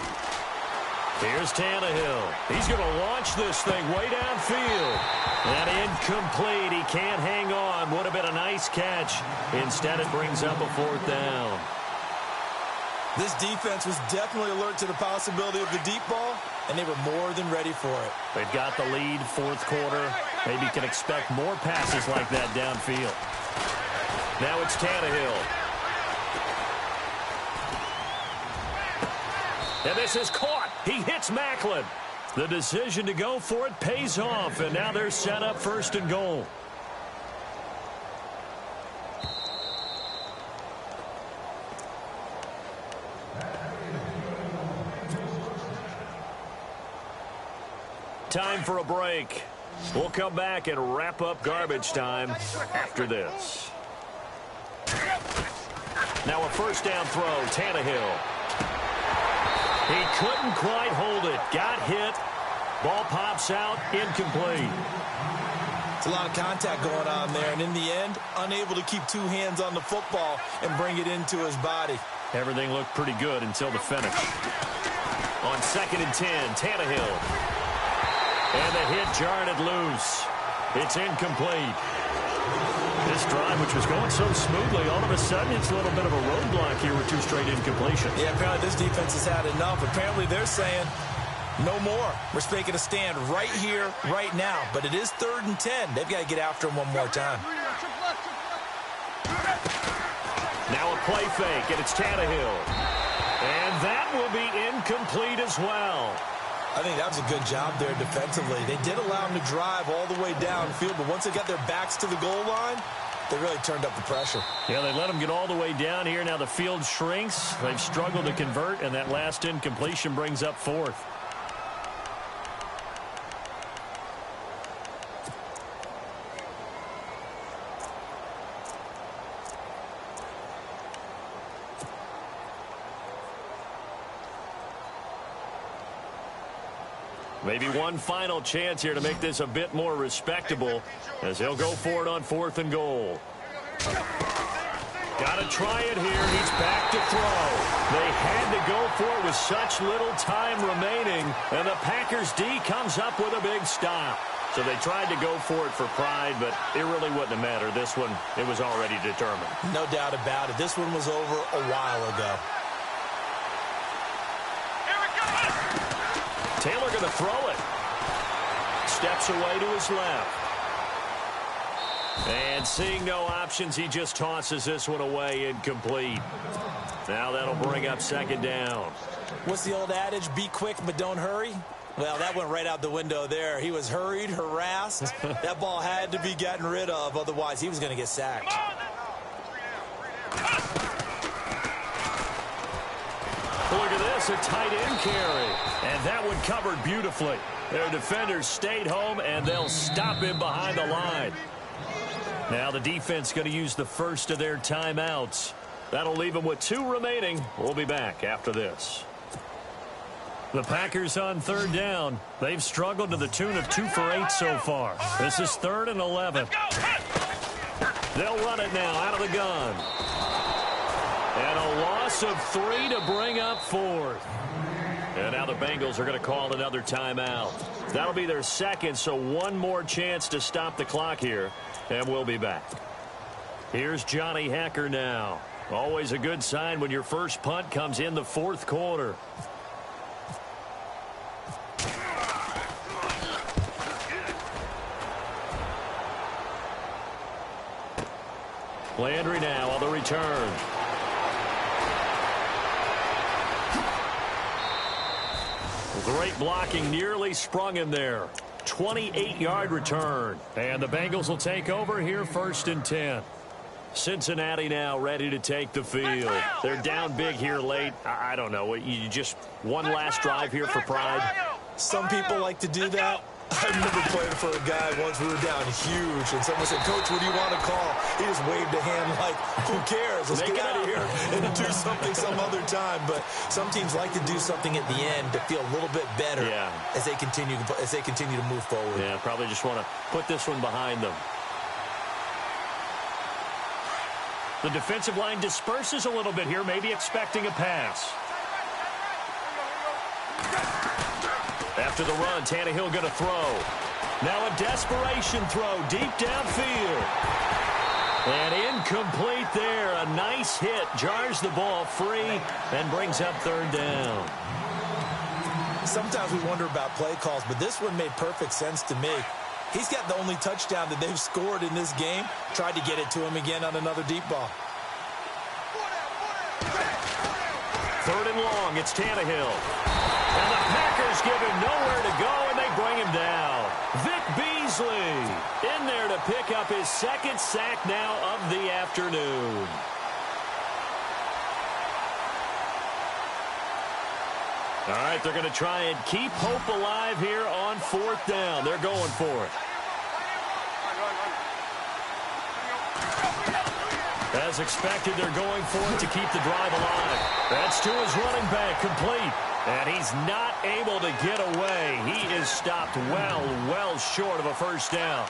Here's Tannehill. He's going to launch this thing way downfield. And incomplete. He can't hang on. have been a nice catch. Instead, it brings up a 4th down. This defense was definitely alert to the possibility of the deep ball, and they were more than ready for it. They've got the lead, 4th quarter. Maybe can expect more passes like that downfield. Now it's Tannehill. And this is caught. He hits Macklin. The decision to go for it pays off, and now they're set up 1st and goal. Time for a break. We'll come back and wrap up garbage time after this. Now a 1st down throw, Tannehill. He couldn't quite hold it. Got hit. Ball pops out, incomplete. It's a lot of contact going on there, and in the end, unable to keep 2 hands on the football and bring it into his body. Everything looked pretty good until the finish. On 2nd and 10, Tannehill. And the hit jarred it loose. It's incomplete. This drive, which was going so smoothly, all of a sudden it's a little bit of a roadblock here with 2 straight incompletions. Yeah, apparently this defense has had enough. Apparently they're saying no more. We're making a stand right here, right now. But it is 3rd and 10. They've got to get after him one more time. Now a play fake, and it's Tannehill. And that will be incomplete as well. I think that was a good job there defensively. They did allow him to drive all the way downfield, but once they got their backs to the goal line, they really turned up the pressure. Yeah, they let him get all the way down here. Now the field shrinks. They've struggled to convert, and that last incompletion brings up 4th. Maybe one final chance here to make this a bit more respectable as he'll go for it on 4th and goal. Got to try it here. He's back to throw. They had to go for it with such little time remaining, and the Packers D comes up with a big stop. So they tried to go for it for pride, but it really wouldn't have mattered. This one, it was already determined. No doubt about it. This one was over a while ago. Taylor going to throw it. Steps away to his left. And seeing no options, he just tosses this one away, incomplete. Now that'll bring up 2nd down. What's the old adage? Be quick, but don't hurry. Well, that went right out the window there. He was hurried, harassed. That ball had to be gotten rid of, otherwise he was going to get sacked. Look at this, a tight end carry. And that one covered beautifully. Their defenders stayed home, and they'll stop him behind the line. Now the defense going to use the first of their timeouts. That'll leave them with 2 remaining. We'll be back after this. The Packers on 3rd down. They've struggled to the tune of 2 for 8 so far. This is 3rd and 11. They'll run it now out of the gun. And a loss of 3 to bring up 4th. And now the Bengals are going to call another timeout. That'll be their 2nd, so one more chance to stop the clock here. And we'll be back. Here's Johnny Hekker now. Always a good sign when your first punt comes in the 4th quarter. Landry now on the return. Great blocking, nearly sprung him there. 28-yard return. And the Bengals will take over here 1st and 10. Cincinnati now ready to take the field. They're down big here late. I don't know. You just one last drive here for pride. Some people like to do that. I remember playing for a guy once. We were down huge, and someone said, "Coach, what do you want to call?" He just waved a hand like, "Who cares? Let's get out of here and do something some other time." But some teams like to do something at the end to feel a little bit better as they continue to move forward. Yeah, probably just want to put this one behind them. The defensive line disperses a little bit here, maybe expecting a pass. After the run, Tannehill going to throw. Now a desperation throw deep downfield. And incomplete there. A nice hit. Jars the ball free and brings up third down. Sometimes we wonder about play calls, but this one made perfect sense to me. He's got the only touchdown that they've scored in this game. Tried to get it to him again on another deep ball. Third and long. It's Tannehill. And the Packers give him nowhere to go, and they bring him down. Vic Beasley in there to pick up his second sack now of the afternoon. All right, they're going to try and keep hope alive here on fourth down. They're going for it. As expected, they're going for it to keep the drive alive. That's to his running back, complete. And he's not able to get away. He is stopped well short of a first down.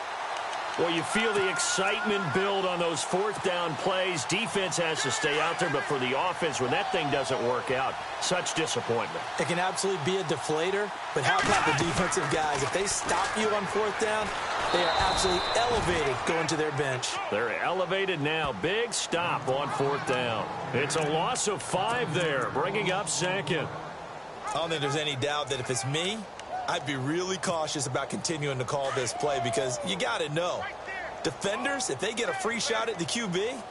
Well, you feel the excitement build on those fourth down plays. Defense has to stay out there, but for the offense, when that thing doesn't work out, such disappointment. It can absolutely be a deflator, but how about the defensive guys? If they stop you on fourth down, they are absolutely elevated going to their bench. They're elevated now. Big stop on fourth down. It's a loss of 5 there, bringing up second. I don't think there's any doubt that if it's me, I'd be really cautious about continuing to call this play because you got to know, defenders, if they get a free shot at the QB,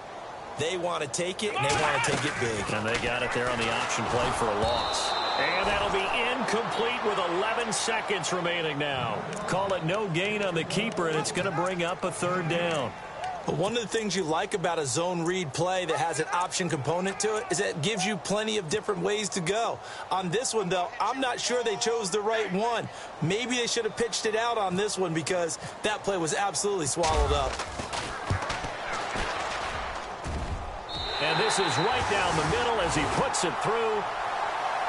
they want to take it, and they want to take it big. And they got it there on the option play for a loss. And that'll be incomplete with 11 seconds remaining now. Call it no gain on the keeper, and it's going to bring up a third down. But one of the things you like about a zone read play that has an option component to it is that it gives you plenty of different ways to go. On this one, though, I'm not sure they chose the right one. Maybe they should have pitched it out on this one because that play was absolutely swallowed up. And this is right down the middle as he puts it through.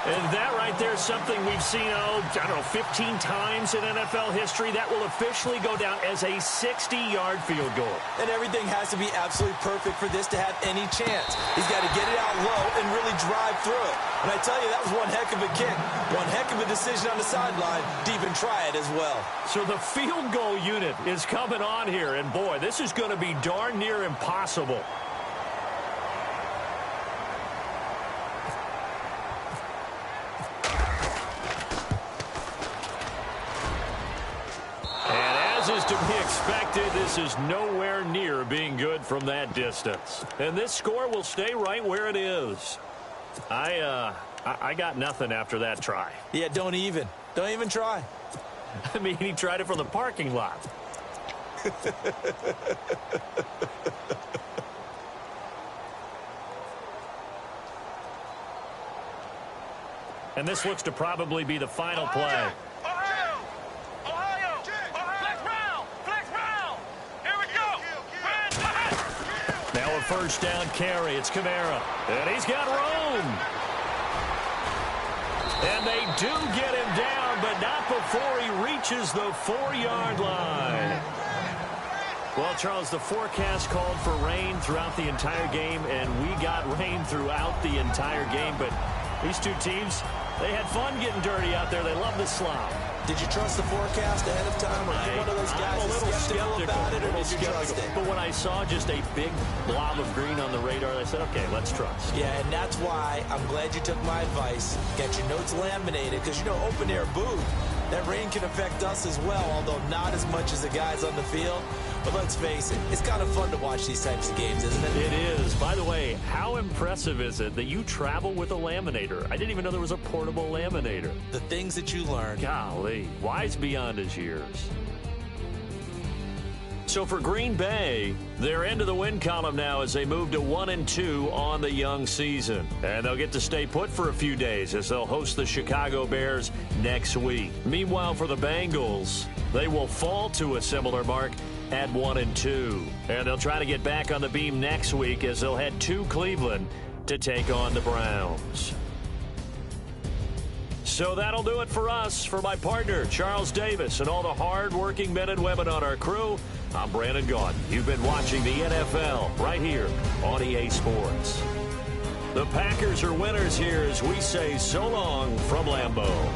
And that right there is something we've seen, I don't know, 15 times in NFL history. That will officially go down as a 60-yard field goal. And everything has to be absolutely perfect for this to have any chance. He's got to get it out low and really drive through it. And I tell you, that was one heck of a kick. One heck of a decision on the sideline to even try it as well. So the field goal unit is coming on here. And, boy, this is going to be darn near impossible. As to be expected, this is nowhere near being good from that distance. And this score will stay right where it is. I got nothing after that try. Yeah, don't even try. I mean, he tried it from the parking lot. And this looks to probably be the final play. First down carry. It's Kamara. And he's got room. And they do get him down, but not before he reaches the 4-yard line. Well, Charles, the forecast called for rain throughout the entire game, and we got rain throughout the entire game. But these two teams, they had fun getting dirty out there. They love the slop. Did you trust the forecast ahead of time? Or are you one of those guys that's skeptical about it, or did you trust it? But when I saw just a big blob of green on the radar, I said, okay, let's trust. Yeah, and that's why I'm glad you took my advice. Get your notes laminated, because, you know, open-air booth, that rain can affect us as well, although not as much as the guys on the field. But let's face it, it's kind of fun to watch these types of games, isn't it? It is. By the way, how impressive is it that you travel with a laminator? I didn't even know there was a portable laminator. The things that you learn. Golly, wise beyond his years. So for Green Bay, they're into the win column now as they move to 1-2 on the young season. And they'll get to stay put for a few days as they'll host the Chicago Bears next week. Meanwhile, for the Bengals, they will fall to a similar mark at 1-2. And they'll try to get back on the beam next week as they'll head to Cleveland to take on the Browns. So that'll do it for us. For my partner, Charles Davis, and all the hard-working men and women on our crew, I'm Brandon Gaudin. You've been watching the NFL right here on EA Sports. The Packers are winners here as we say so long from Lambeau.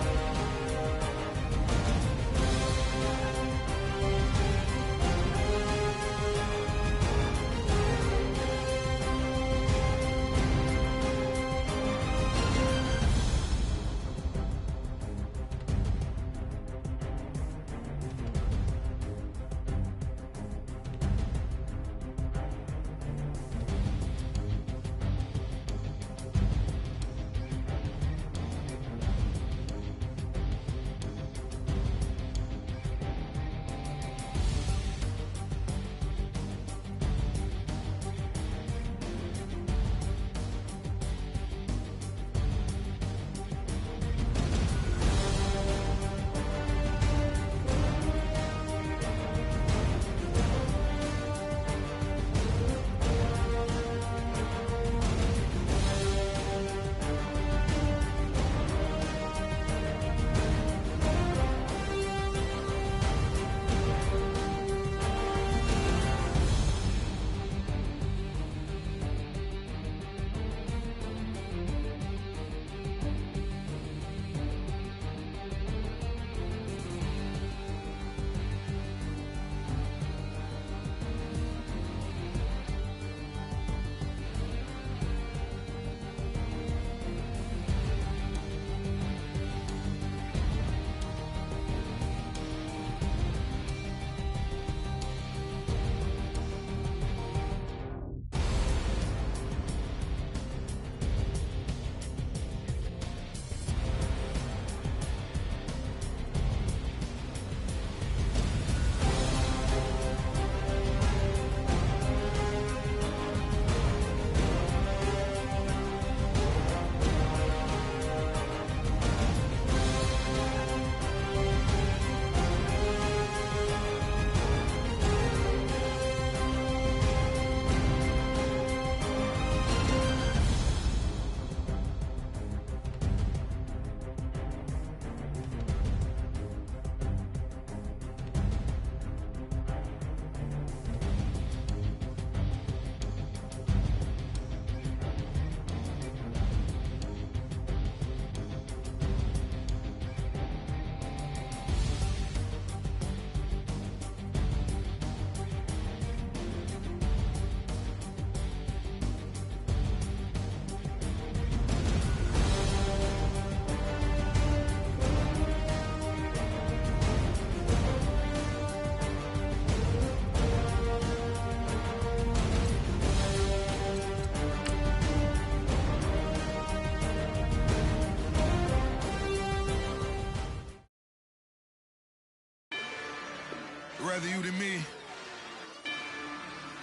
rather you than me.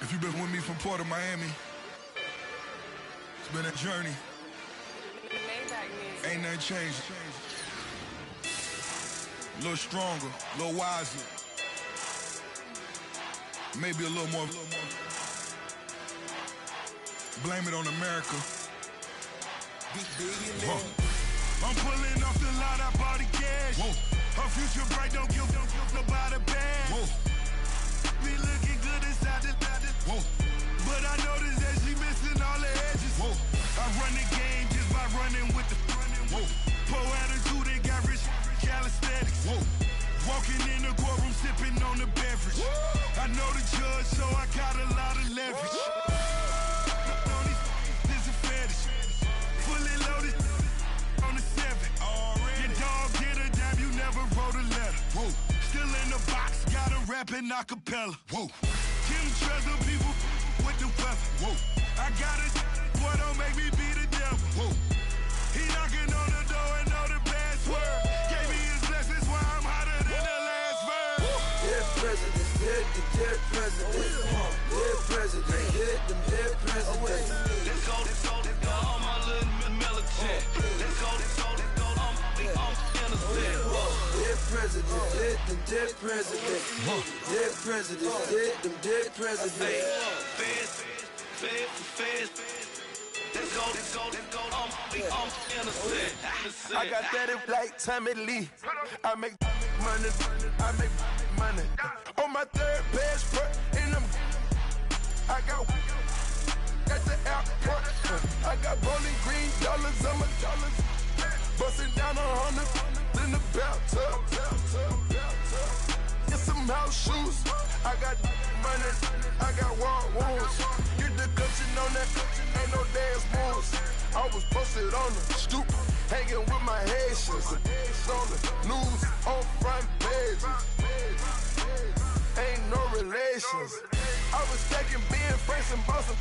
If you've been with me from Port of Miami, it's been a journey. Ain't nothing changed. A little stronger, a little wiser. Maybe a little more. Blame it on America. I'm pulling off the lot, I bought the cash. Whoa. Her future bright, don't give nobody bad. Whoa. Be looking good inside the. Whoa. But I noticed that she missing all the edges. Whoa. I run the game just by running with the. Whoa. Poor attitude, they got rich calisthenics. Whoa. Walking in the courtroom, sipping on the beverage. Whoa. I know the judge, so I got a lot of leverage. This a fetish. Fully loaded on the 7. Your dog did a dab, you never wrote a letter. Whoa. Still in the box, got a rapping acapella. Whoa. Kim Treasure, people with the weapon. Whoa. I got it, boy, don't make me be the devil. Whoa. He knocking on the door and know the password. Gave me his blessings while I'm hotter than the last verse. Dead presidents, dead presidents. Dead presidents, dead presidents. Let's go, all my little militant. Let's go, I'm innocent. Dead presidents, dead presidents. Dead presidents, dead presidents. Fast. Let's go, I'm innocent. I got that in like Tommy Lee. I make money. On my third passport, and I got at the airport. I got bowling green dollars on my dollars. Busting down 100 in the bathtub. Get some house shoes. I got money. I got war wounds. Get the clutching on that. Ain't no dance moves. I was posted on the stoop, hanging with my Haitians. On the news, on front pages. Ain't no relations. I was stacking being Franks and Boston.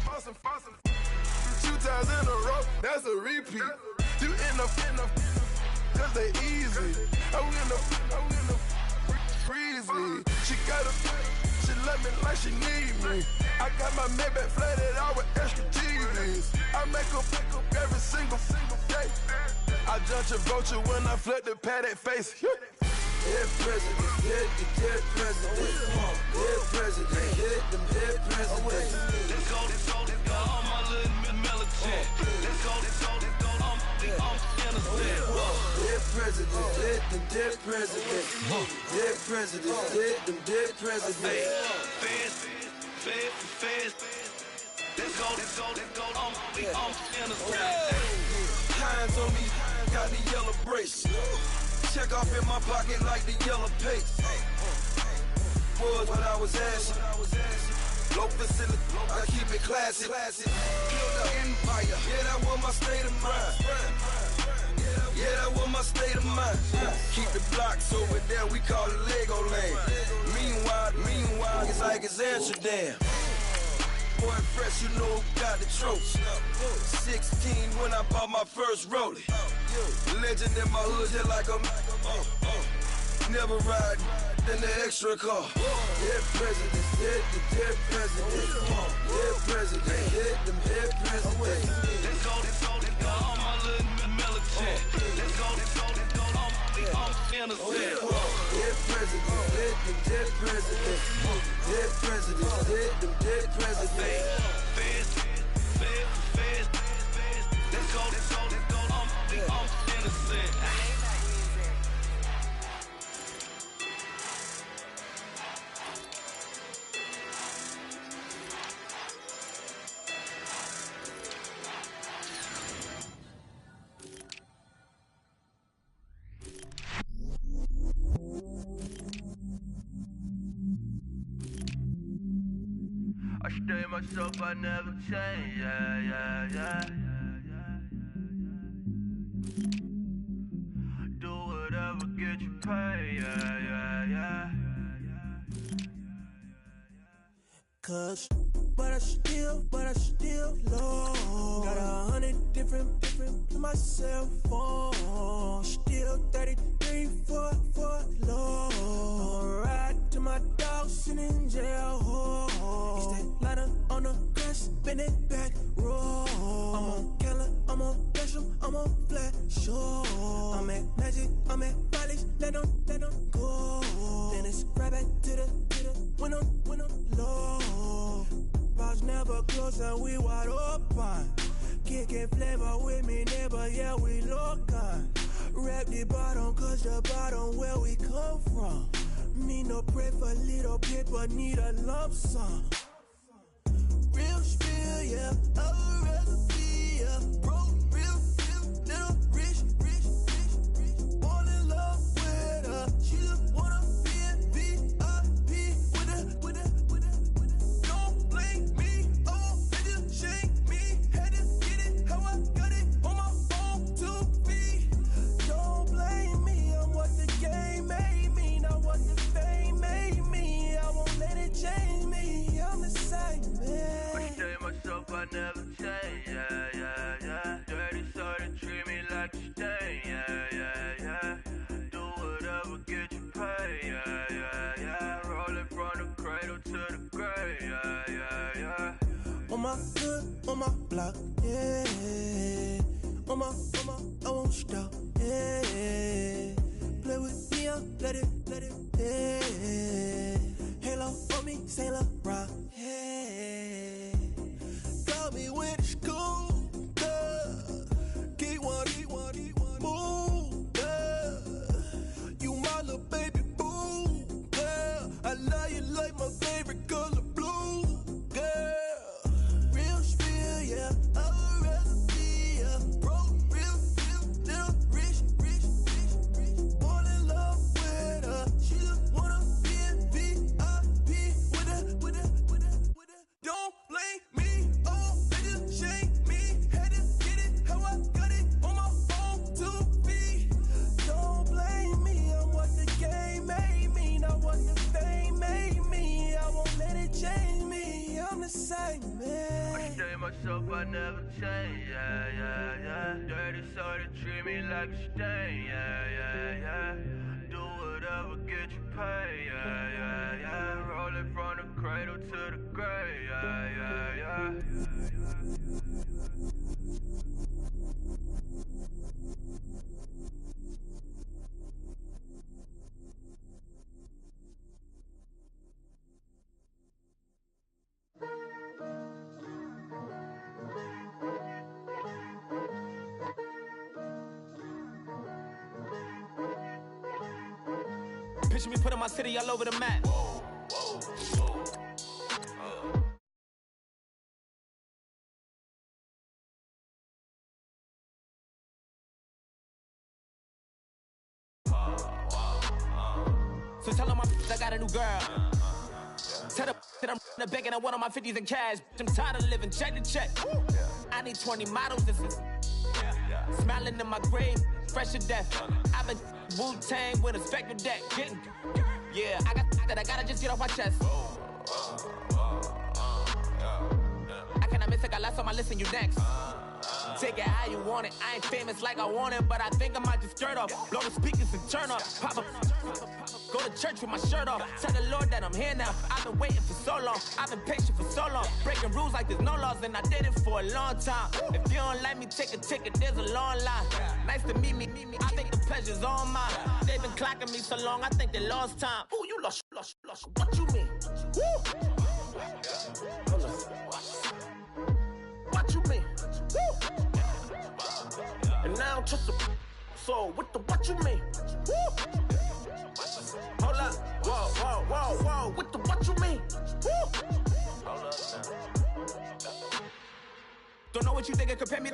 2 times in a row, that's a repeat. You end up, cause they easy. I'm in the freezy. She love me like she need me. I got my Maybach flooded out with extra TVs. I make up every single day. I judge a vulture when I flip the Paddock face. Dead presidents, dead presidents. Dead presidents, dead presidents. Let's go, all my little militant. Let's go, I'm innocent. Dead presidents, dead presidents. Dead presidents, dead presidents. Fast. Let's go, I'm innocent. Hands on me, got the yellow brace. Check off in my pocket like the yellow paste. Was what I was asking. Low facility, I keep it classy. Build an empire, yeah, that was my state of mind. Yeah, that was my state of mind. Keep the blocks over there, we call it Lego land. Meanwhile, it's like it's Amsterdam. Boy, fresh, you know who got the tropes. 16 when I bought my first rollie. Legend in my hood, just like a never ride in the extra car. Dead presidents, dead presidents. Dead presidents, dead presidents. Let's go, all my little militant. Let's go, I'm innocent. Dead presidents, dead presidents. Dead presidents, dead presidents. Fast. Let's go, I'm innocent. I stay myself, I never change, yeah. Do whatever, get you paid, yeah. Cause, but I still low. Got 100 different to my cell phone. Still 33 for low. I'ma ride to my dog. out sitting in jail. Oh, it's that lighter on the grass, spin it back, roll. I'm on Keller, I'm on Bishop, I'm on Flat Shore. I'm at Magic, I'm at Bally's, let them go. Then it's right back to the when I'm low. Bars never close and we wide open. Kicking flavor with me, neighbor, yeah, we local. Rap the bottom, cause the bottom where we come from. Need no pray for little paper, need a lump sum. Real spill, yeah, a recipe, yeah. Broke, real, little rich. Fall in love with her, she just wanna be in VIP with her. Don't blame me, oh, they just shake me. Had to get it, how I got it, on my own 2 feet. Don't blame me, I'm what the game made me, not what the fame made me. I won't let it change me, I'm the same man. I tell myself I never change, yeah. Dirty so they treat me like a stain, yeah. Do whatever, get you paid, yeah. Rolling from the cradle to the grave, yeah. On my hood, on my block, yeah. On my, I won't stop, yeah. Play with me, let it, yeah. Halo on me, Saint Laurent, yeah. Got me with the school, yeah. Keep one, move, yeah. You my little baby boo, yeah. I love you like my favorite color blue, yeah. Real spill, yeah, a recipe, yeah. Broke, real, little rich. Fall in love with her, she just wanna be in VIP with her. Don't blame me, oh, they just shake me. Had to get it, how I got it, on my own 2 feet. Don't blame me, I'm what the game made me, not what the fame made me. I won't let it change me, I'm the same man. I tell myself I never change, yeah. Dirty so they treat me like a stain, yeah. Do whatever, get you paid, yeah. Rolling from the cradle to the grave, yeah. Picture me putting my city all over the map. So tell them I got a new girl. Tell them that I'm in the bank and I want all my 50s in cash. I'm tired of living check to check. I need 20 models. This is smiling in my grave, fresh to death. I've been Wu-Tang with a spectral deck. Yeah, I gotta just get off my chest. I cannot miss it, got last on my list and you next. Take it how you want it. I ain't famous like I want it, but I think I might just skirt off. Blow the speakers and turn up. Pop up. Go to church with my shirt off. Tell the Lord that I'm here now. I've been waiting for so long. I've been patient for so long. Breaking rules like there's no laws, and I did it for a long time. If you don't like me, take a ticket. There's a long line. Nice to meet me. I think the pleasure's all mine. They've been clocking me so long, I think they lost time. Ooh, you lost. What you mean? Woo! What you mean? Woo! And now I'm just a so what you mean? Woo! Hold up, whoa, what you mean? Woo! Hold up now. Don't know what you think, compare me.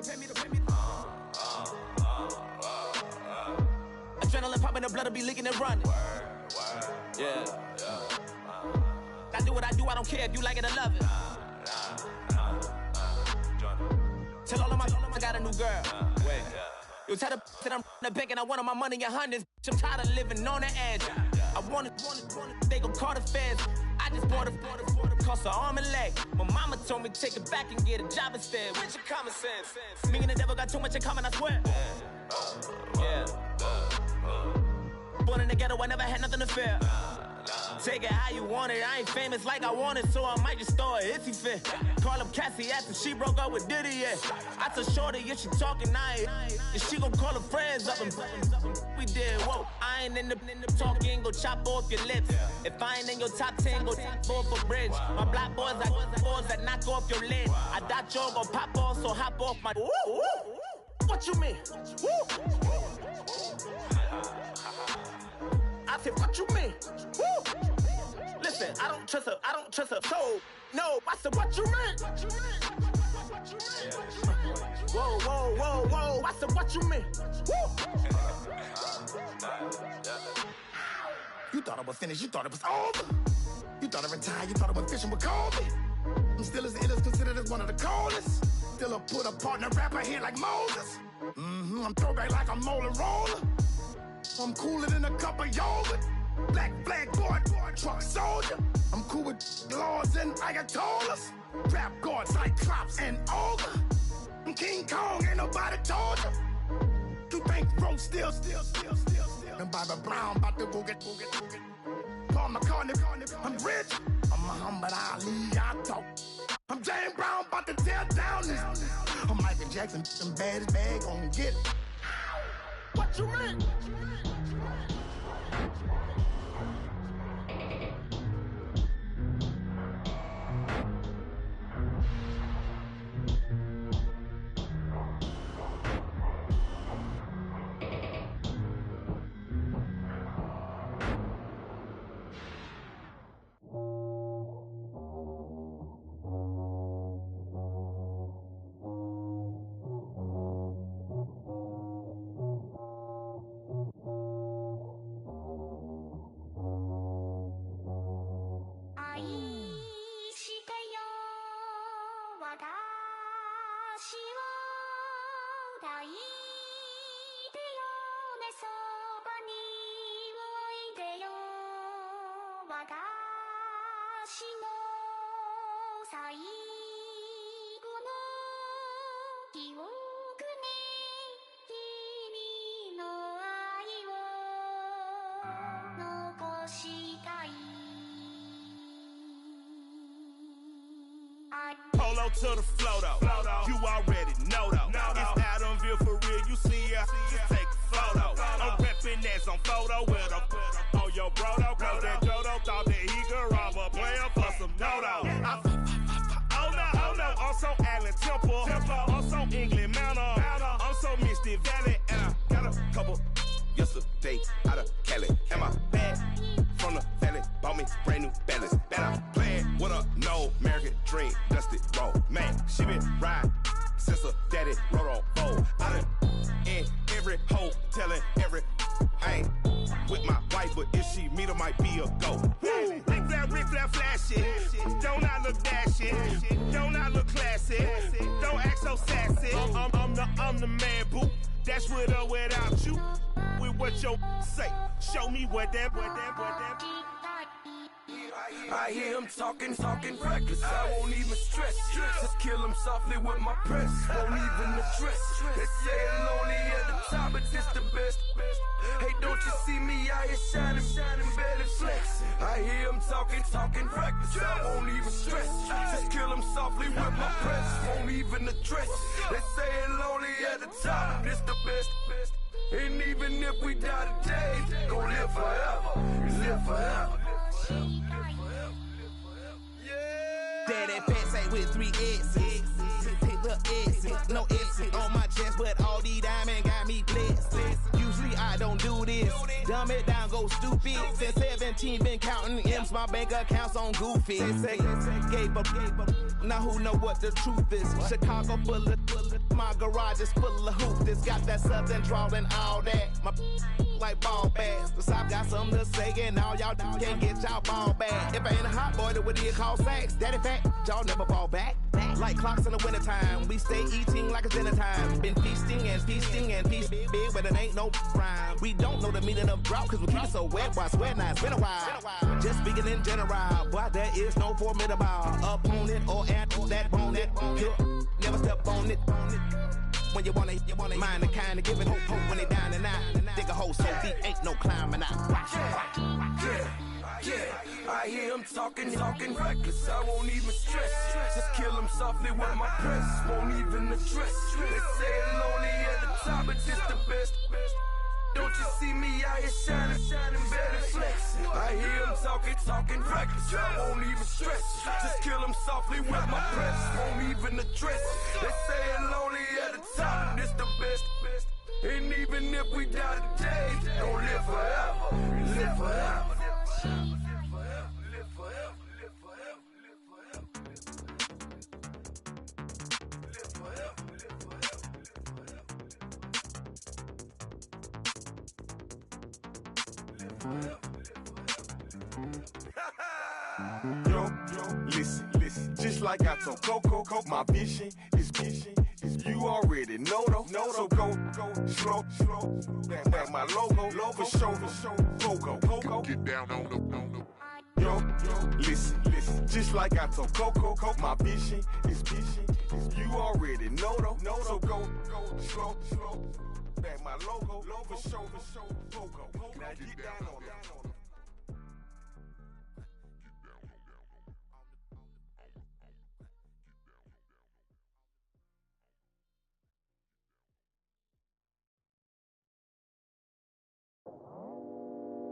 Adrenaline popping, the blood will be leaking and running. Yeah. I do what I do, I don't care if you like it or love it. Tell all of my I got a new girl. Wait. You tell the that I'm in the bank and I want all my money in hundreds. I'm tired of living on the edge. I want it, they gon' call the feds. I just bought a cost an arm and leg. My mama told me take it back and get a job instead. Where's your common sense? Me and the devil got too much in common, I swear. Yeah. Born in the ghetto, I never had nothing to fear. Take it how you want it. I ain't famous like I want it, so I might just throw a hissy fit. Call up Cassie after she broke up with Diddy, yeah. I told Shorty if she talking, and she gon' call her friends up and we did, whoa. I ain't in the talking, go chop off your lips. If I ain't in your top 10, go top 4 for bridge. My black boys, I got boys that knock off your lid. I thought y'all gon' pop off, so hop off my. What you mean? I said, what you mean? Listen, I don't trust her. So, no, I said, what you mean? Whoa, I said, what you mean? You thought I was finished, you thought it was over. You thought I retired, you thought I went fishing with Kobe. I'm still as ill as considered as one of the coldest. Still a put a partner rapper here like Moses. I'm throwback like a molar roller. I'm cooler than a cup of yogurt. Black flag boy, truck soldier. I'm cool with laws and ayatollahs. Rap gods like Klops and Olga. I'm King Kong, ain't nobody told you. You think Rome still. And Bobby Brown about to go get. Paul McCartney, I'm rich. I'm Muhammad Ali, I talk. I'm James Brown, about to tear down this. I'm Michael Jackson, some bad bag gon' get it. What you mean? Polo to the flow though. You already know though. It's Adamville for real. You see ya, just take a photo. I'm reppin' that's on photo with a on your bro though. Cause that Jodo thought that he could rob a player for some dodo. Oh no, I'm so Allen Temple. I'm so England Manor. I'm so Mystic Valley. And I got a couple yesterday out of Cali. And my bag from the valley bought me brand new balance. Bet I'm playing with a no American dream, dusty roll. Man, she been riding since her daddy rode on bowl. I done in every hole, telling every I ain't with my wife, but if she meet her, might be a go. Rick flat flashy. Don't I look dashy? Don't I look classy? Don't act so sassy. I'm the man, boo. That's with or without you. With what your say. Show me what that. I hear him talking reckless. I won't even stress. Just kill him softly with my press. Won't even address. They say it lonely at the top, but this the best. Hey, don't you see me out here shining, barely flex. I hear him talking reckless. I won't even stress. Just kill him softly with my press. Won't even address. They say it lonely at the top, but this the best. And even if we die today, gon' live forever. Live forever. Daddy pants ain't with 3 X's. Take the X's, no X's on my chest, but all these diamonds got me blessed. Usually I don't do this. Dumb it down, go stupid. Since 17, been counting M's, my bank accounts on Goofy. Gave up. Now who know what the truth is? Chicago full of my garage is full of hoops. Got that southern drawl and all that. My like ball bags. The South got something to say, and all y'all can't get y'all ball back. If I ain't a hot boy, then what do you call sacks? Daddy fact, y'all never fall back. Like clocks in the wintertime, we stay eating like it's dinner time. Been feasting and feast big, but it ain't no rhyme. We don't know the meaning of drought, cause we keep it so wet. Why swear now, it's been a while. Just speaking in general, boy, there is no formidable opponent or at that bone that never step on it. When you wanna mind the kind of giving hope when they down and out. Dig a hole so deep, ain't no climbing out. Yeah. Yeah, I hear him talking reckless. I won't even stress. Just kill him softly with my press. Won't even address. They say it lonely at the top, but this the best. Don't you see me out here shining, better flex. I hear him talking reckless. I won't even stress. Just kill him softly with my press. Won't even address. They say it lonely at the top, this the best. And even if we die today, don't live forever. Live forever. Yo, listen, just like I told Coco, my vision is you already know though. So go slow, back my logo, for show, go, get down on the. Yo, listen, just like I told Coco, my vision is you already know though. So go slow, back my logo, for show, go, now get down on it.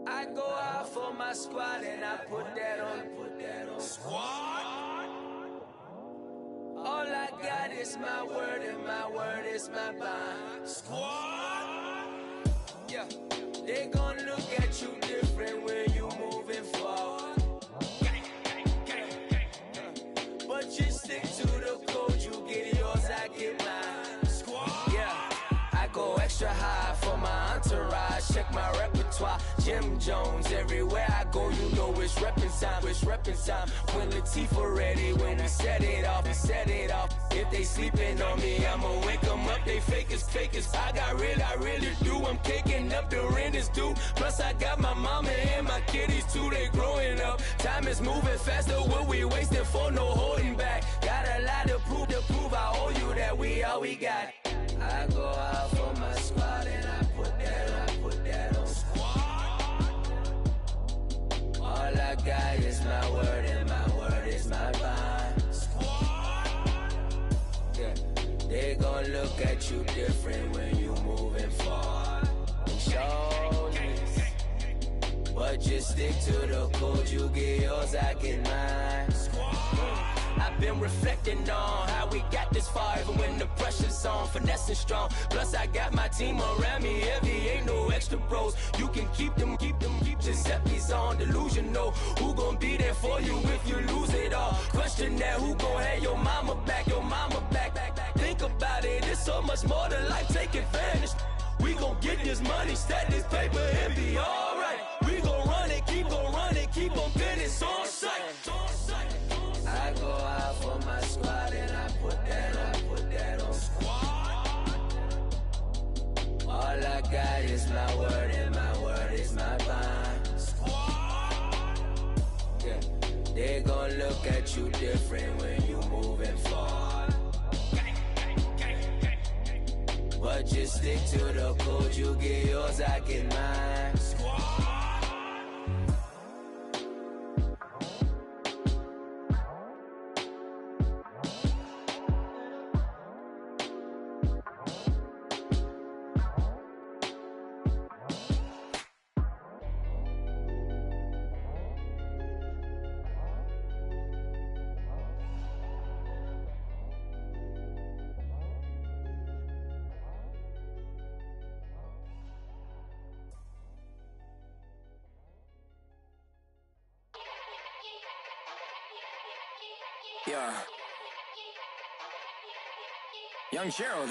I go out for my squad and I put that on squad. All I got is my word and my word is my bond. Squad. Yeah, they gon' look at you different when you moving forward. But you stick to the code, you get yours, I get mine. Squad. Yeah, I go extra high for my entourage. Check my repertoire. Jim Jones, everywhere I go, you know it's reppin' time. When Latifah ready, when we set it off. If they sleeping on me, I'ma wake them up, they fakers. I really do, I'm caking up, the rent is due. Plus I got my mama and my kiddies too, they growing up. Time is moving faster, what we wasting for, no holding back. Got a lot to prove, I owe you that we all we got. I go out for my squad and I put that on squad. All I got is my word and my word is my bond. Squad. Yeah, they gon' look at you different when you moving forward. Shoulders, but just stick to the code. You get yours, I get mine. I've been reflecting on how we got this far, even when the pressure's on, finessing strong. Plus I got my team around me heavy, ain't no extra bros. You can keep them. Giuseppe's on delusional. Who gon' be there for you if you lose it all? Question that, who gon' have your mama back? Think about it, it's so much more to life, take advantage. We gon' get this money, stack this paper, and be alright. We gon' run it, keep on business on sight. I go out for my squad and I put that on squad. All I got is my word and my word is my bond. Squad. Yeah, they gon' look at you different when you moving forward. But just stick to the code, you get yours, I get mine. Squad. Yeah. Young Gerald.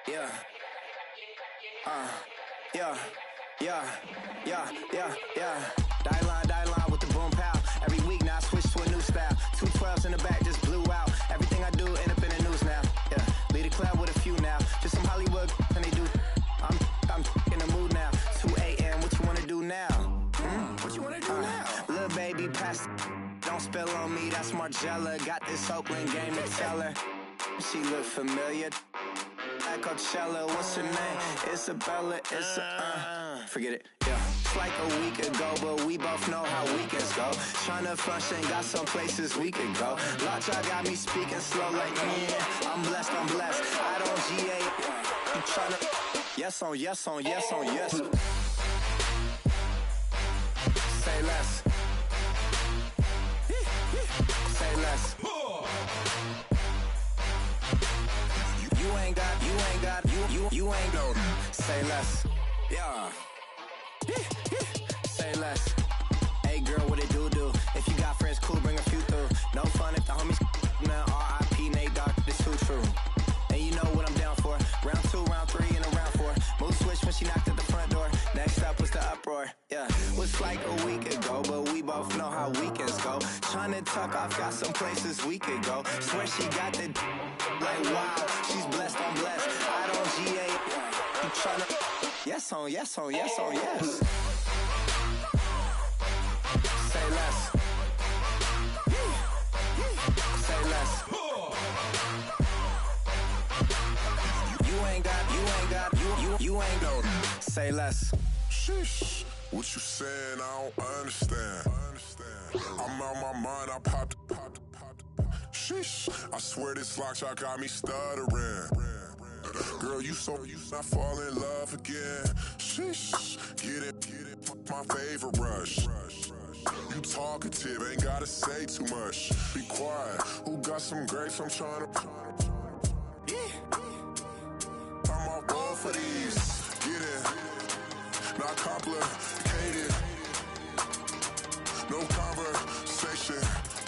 Yeah. Die line with the boom pow. Every week now I switch to a new style. 212s in the back just blew out. Everything I do end up in the news now. Yeah. Lead a club with a few now. Just some Hollywood and they do. I'm in the mood now. 2 a.m. What you wanna do now? What you wanna do now? Little baby pass. Don't spill on me, that's Margella. Got this Oakland game to tell her. She look familiar. At Coachella, what's her name? Isabella, forget it, yeah. like a week ago, but we both know how weekends go. Tryna function, got some places we could go. Lockjaw got me speaking slow like, I'm blessed, I don't GA. You tryna, yes on yes on yes on yes. Say less. Say less. You ain't no. Say less. Yeah. Say less. Hey girl, what it do? If you got friends, cool, bring a few through. No fun if the homies now. R.I.P. Nate Dogg, this too true. And you know what I'm down for. Round 2, round 3, and a round 4. Mood switch when she knocked at the front door. Next up was the uproar. Yeah, was like a week ago, but we both know how weekends go. Tryna tuck off, got some places we could go. Swear she got the like wow, she's blessed, I'm blessed. I don't GA. You tryna yes on yes on yes on yes. Say less. Say less. You ain't no. Say less. Sheesh, what you saying? I don't understand. I'm out my mind. I popped. Sheesh, I swear this lockjaw got me stuttering. Girl, you not fall in love again. Sheesh, get it, my favorite rush. You talkative, ain't gotta say too much. Be quiet, who got some grapes? I'm trying to. I'm off both of these. Get it, not complicated. No conversation,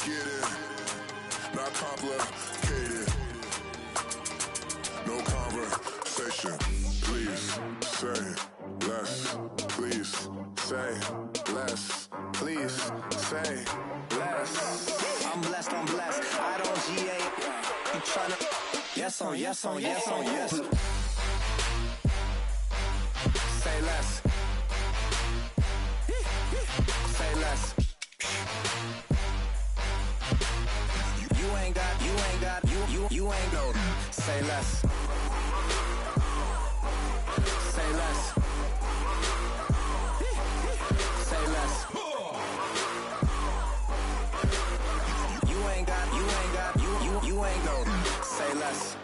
get it, not complicated. No conversation, please say less. Please say less. Please say less. I'm blessed, I don't GA. You tryna yes on yes on yes on yes. Say less. Say less. You ain't no. Say less. Say less. Say less. You ain't no. Say less.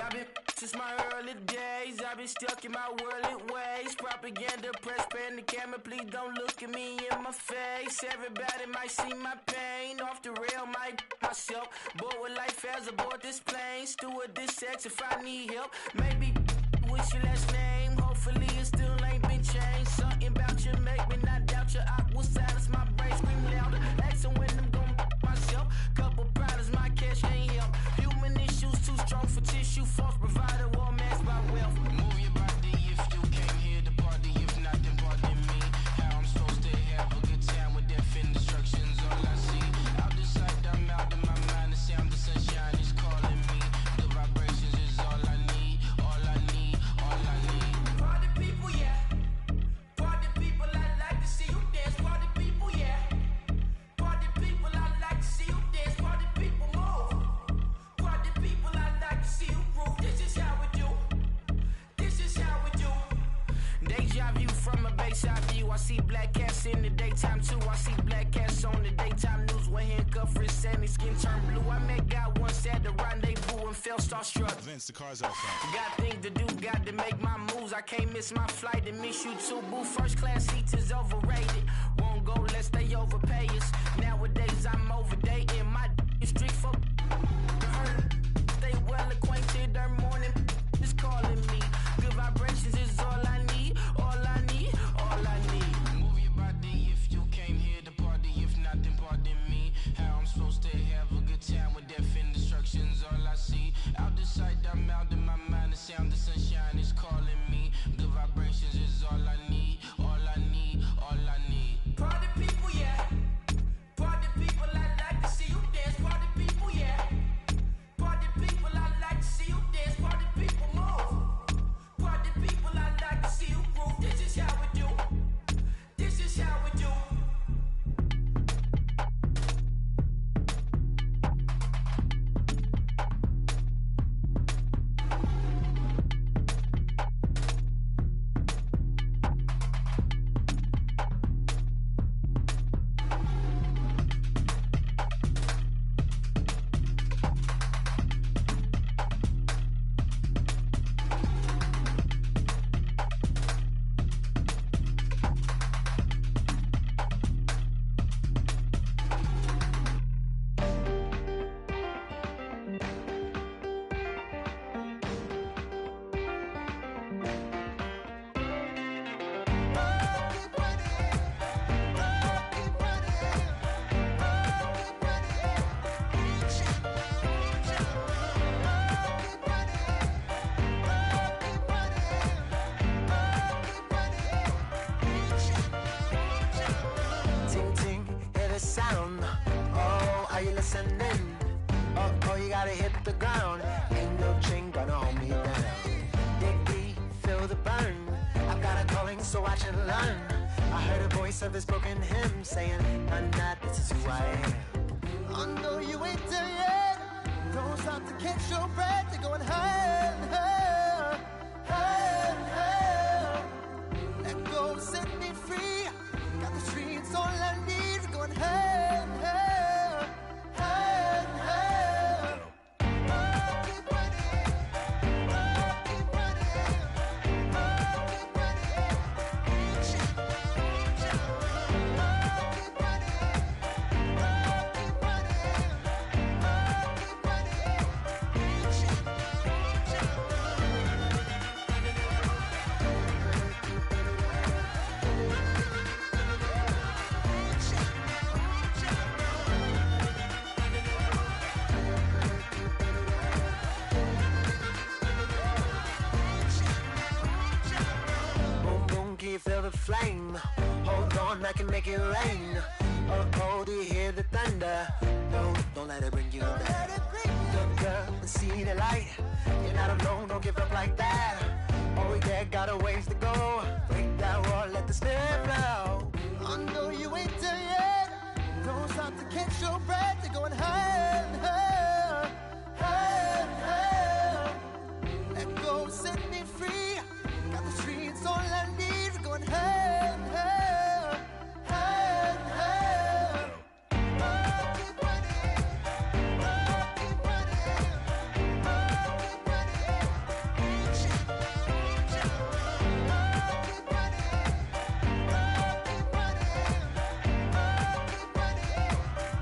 I've been since my early days, I've been stuck in my worldly ways. Propaganda, press, pan the camera, please don't look at me in my face. Everybody might see my pain, off the rail, might myself. Bored with life as aboard this plane. Steward this sex if I need help. Maybe what's your last name? Hopefully it still ain't been changed. Something about you make me not doubt you. I will silence my brain, scream louder. Asking when I'm gon' myself. Couple problems, my cash ain't help. Human issues too strong for tissue. False provider, war mask by wealth. Move your body if you came here to party. If not, then pardon me. How I'm supposed to have a good time with death and destruction's all I see. Out the sight, I'm out of my mind. The sound of sunshine is calling me. The vibrations is all I need. All I need, all I need. Party people, yeah. Party people, I like to see you dance. Party people, yeah. Party people, I like to see you dance. Party people, move. Party people, I like to see you groove. This is how we do. This is how we do. Deja vu from a bayside view. I see black cats in the daytime too. I see black cats on the daytime news. When handcuffed, wrist and his skin turned blue. I met God once at the rendezvous and felt starstruck. Vince, the car's outside. Got things to do, got to make my moves. I can't miss my flight and miss you too, boo. First class seats is overrated. Won't go unless they overpay us. Nowadays I'm overdating. My is strict for stay well acquainted. Their morning is calling me. Good vibrations is all I need. All I need, all I need. Move your body if you came here to party. If not, then pardon me. How I'm supposed to have a good time with death and destruction's all I see. Out the sight, I'm out of my mind. The sound of sunshine is calling me. Good vibrations is all I need. All I need, all I need. Party people, yeah. Party people, I like Are you listening? Oh, you gotta hit the ground. Ain't no chain gonna hold me down. Dig deep, feel the burn. I've got a calling, so watch and learn. I heard a voice of his broken hymn saying, "Nah, this is who I am." I know you ain't there yet. Don't stop to catch your breath. You're going higher and higher, higher and higher. Let go, set me free. Got the streets all I need. We're going higher and higher, higher and higher. Oh, keep running. Oh, keep running. Oh, keep running. Reach out, reach out. Oh, keep running. Oh, keep running. Oh, keep running. Reach out, reach out. Boom, boom, can you feel the flame? Hold on, I can make it rain. Oh, do you hear the thunder? No, don't let it bring you down. Look up and see the light. You're not alone, don't give up like that. Oh yeah, got a ways to go. Break that wall, let the spirit flow. I know you ain't there yet. Don't stop to catch your breath. You're going higher and higher, higher and higher. Let go, set me free. Got the streets all I need. We're going higher and higher, higher and higher. Oh, keep running. Oh, keep running. Oh, keep running. Reach out, reach out. Oh, keep running. Oh, keep running. Oh, keep running.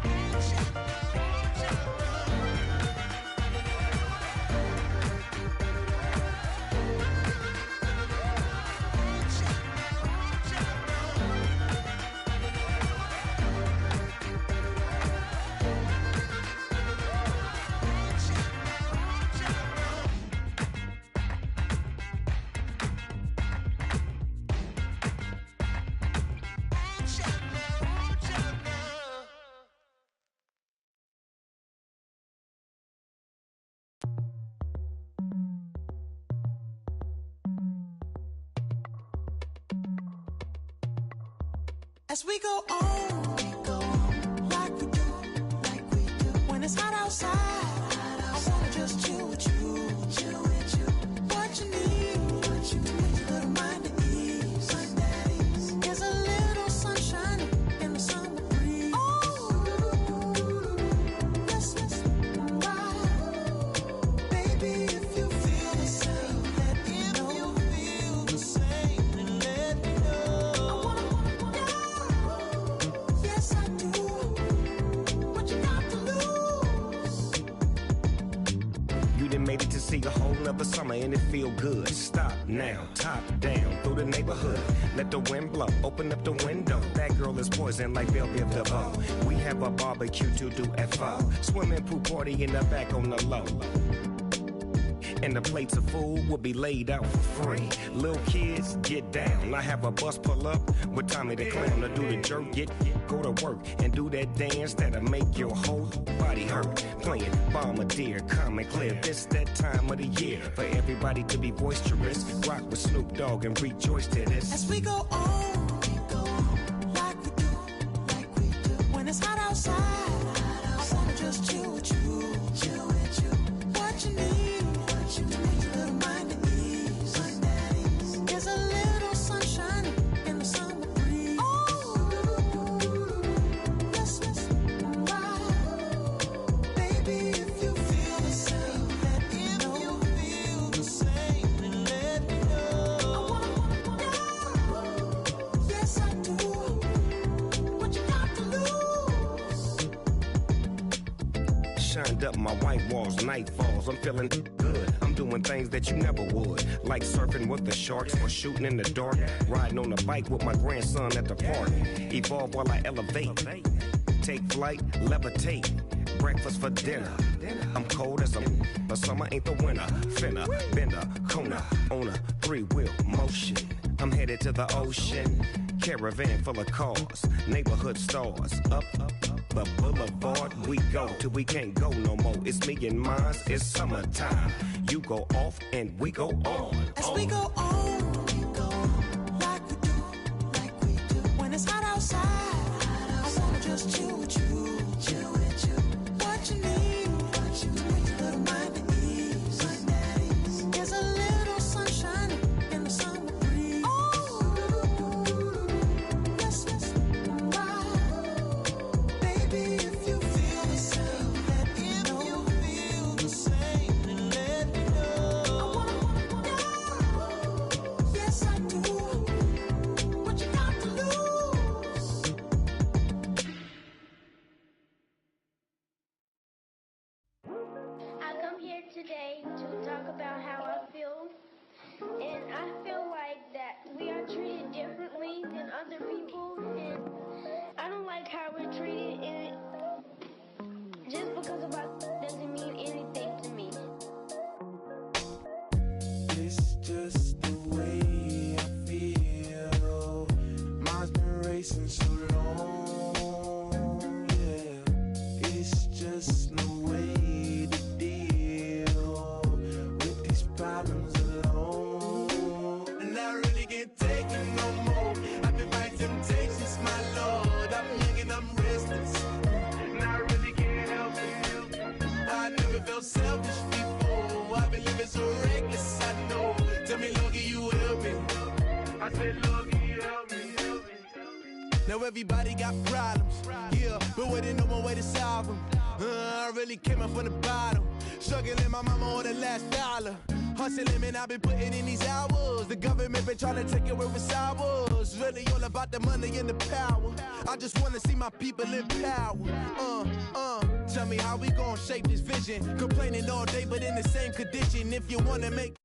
Reach out, reach out. As we go on, like we do, when it's hot outside, I wanna just chill with you, what you need, a little mind at ease, there's a little sunshine in the summer breeze, let's ride, baby, if you feel the same, let me know, let me know, yes I do, what you got to lose. You done made it to see a whole nother summer and it feel good. Stop now, top down through the neighborhood. Let the wind blow, open up the window. That girl is poison like Belleville DeVoe. We have a barbecue to do FO. Swimming pool party in the back on the low. And the plates of food will be laid out for free. Little kids, get down. I have a bus pull up with Tommy the Clown to do the jerk, go to work and do that dance that'll make your whole body hurt. Playing Bombardier, calm and clear. This that time of the year for everybody to be boisterous. Rock with Snoop Dogg and rejoice to this. As we go on, like we do, when it's hot outside, I wanna just chill with you, what you need, a little mind at ease, there's a little sunshine in the summer breeze, let's ride, baby, if you feel the same, let me know, let me know, yes I do, what you got to lose. Shined up my white walls, night falls. I'm feeling good. I'm doing things that you never would, like surfing with the sharks or shooting in the dark, riding on a bike with my grandson at the park. Evolve while I elevate, take flight, levitate. Breakfast for dinner. I'm cold as but summer ain't the winter. Finna, bender, Kona, on a 3-wheel motion. I'm headed to the ocean. Caravan full of cars, neighborhood stars. Up the boulevard we go till we can't go no more. It's me and mine, it's summertime. You go off and we go on. As we go on, like we do. When it's hot outside, I wanna just chill with you. What you need, to make your little mind at ease. There's a little sunshine in the summer breeze. Yes, baby, if you feel the same, let me know. If you feel the same, then let me know. I wanna know. Yes, I do. What you got to lose? I come here today to talk about how I feel, and I feel like that we are treated differently than other people, and I don't like how we're treated, and just because of us doesn't mean anything to me. It's just the way I feel. Mine's been racing so long, yeah. It's just no way to deal with these problems alone. And I really can't take it no more. I've been fighting temptations, my Lord. I'm young and I'm restless, and I really can't help it. I never felt selfish before. I've been living so reckless, I know. Tell me, Lord, can you help me? I said, Lord, can you help me? Now everybody got problems, yeah, but waiting no more way to solve them. I really came up from the bottom, struggling my mama on the last dollar. Hustling, man, I've been putting in these hours. The government been trying to take away what's ours. Really all about the money and the power. I just wanna see my people in power. Tell me how we gon' shape this vision. Complaining all day, but in the same condition. If you wanna make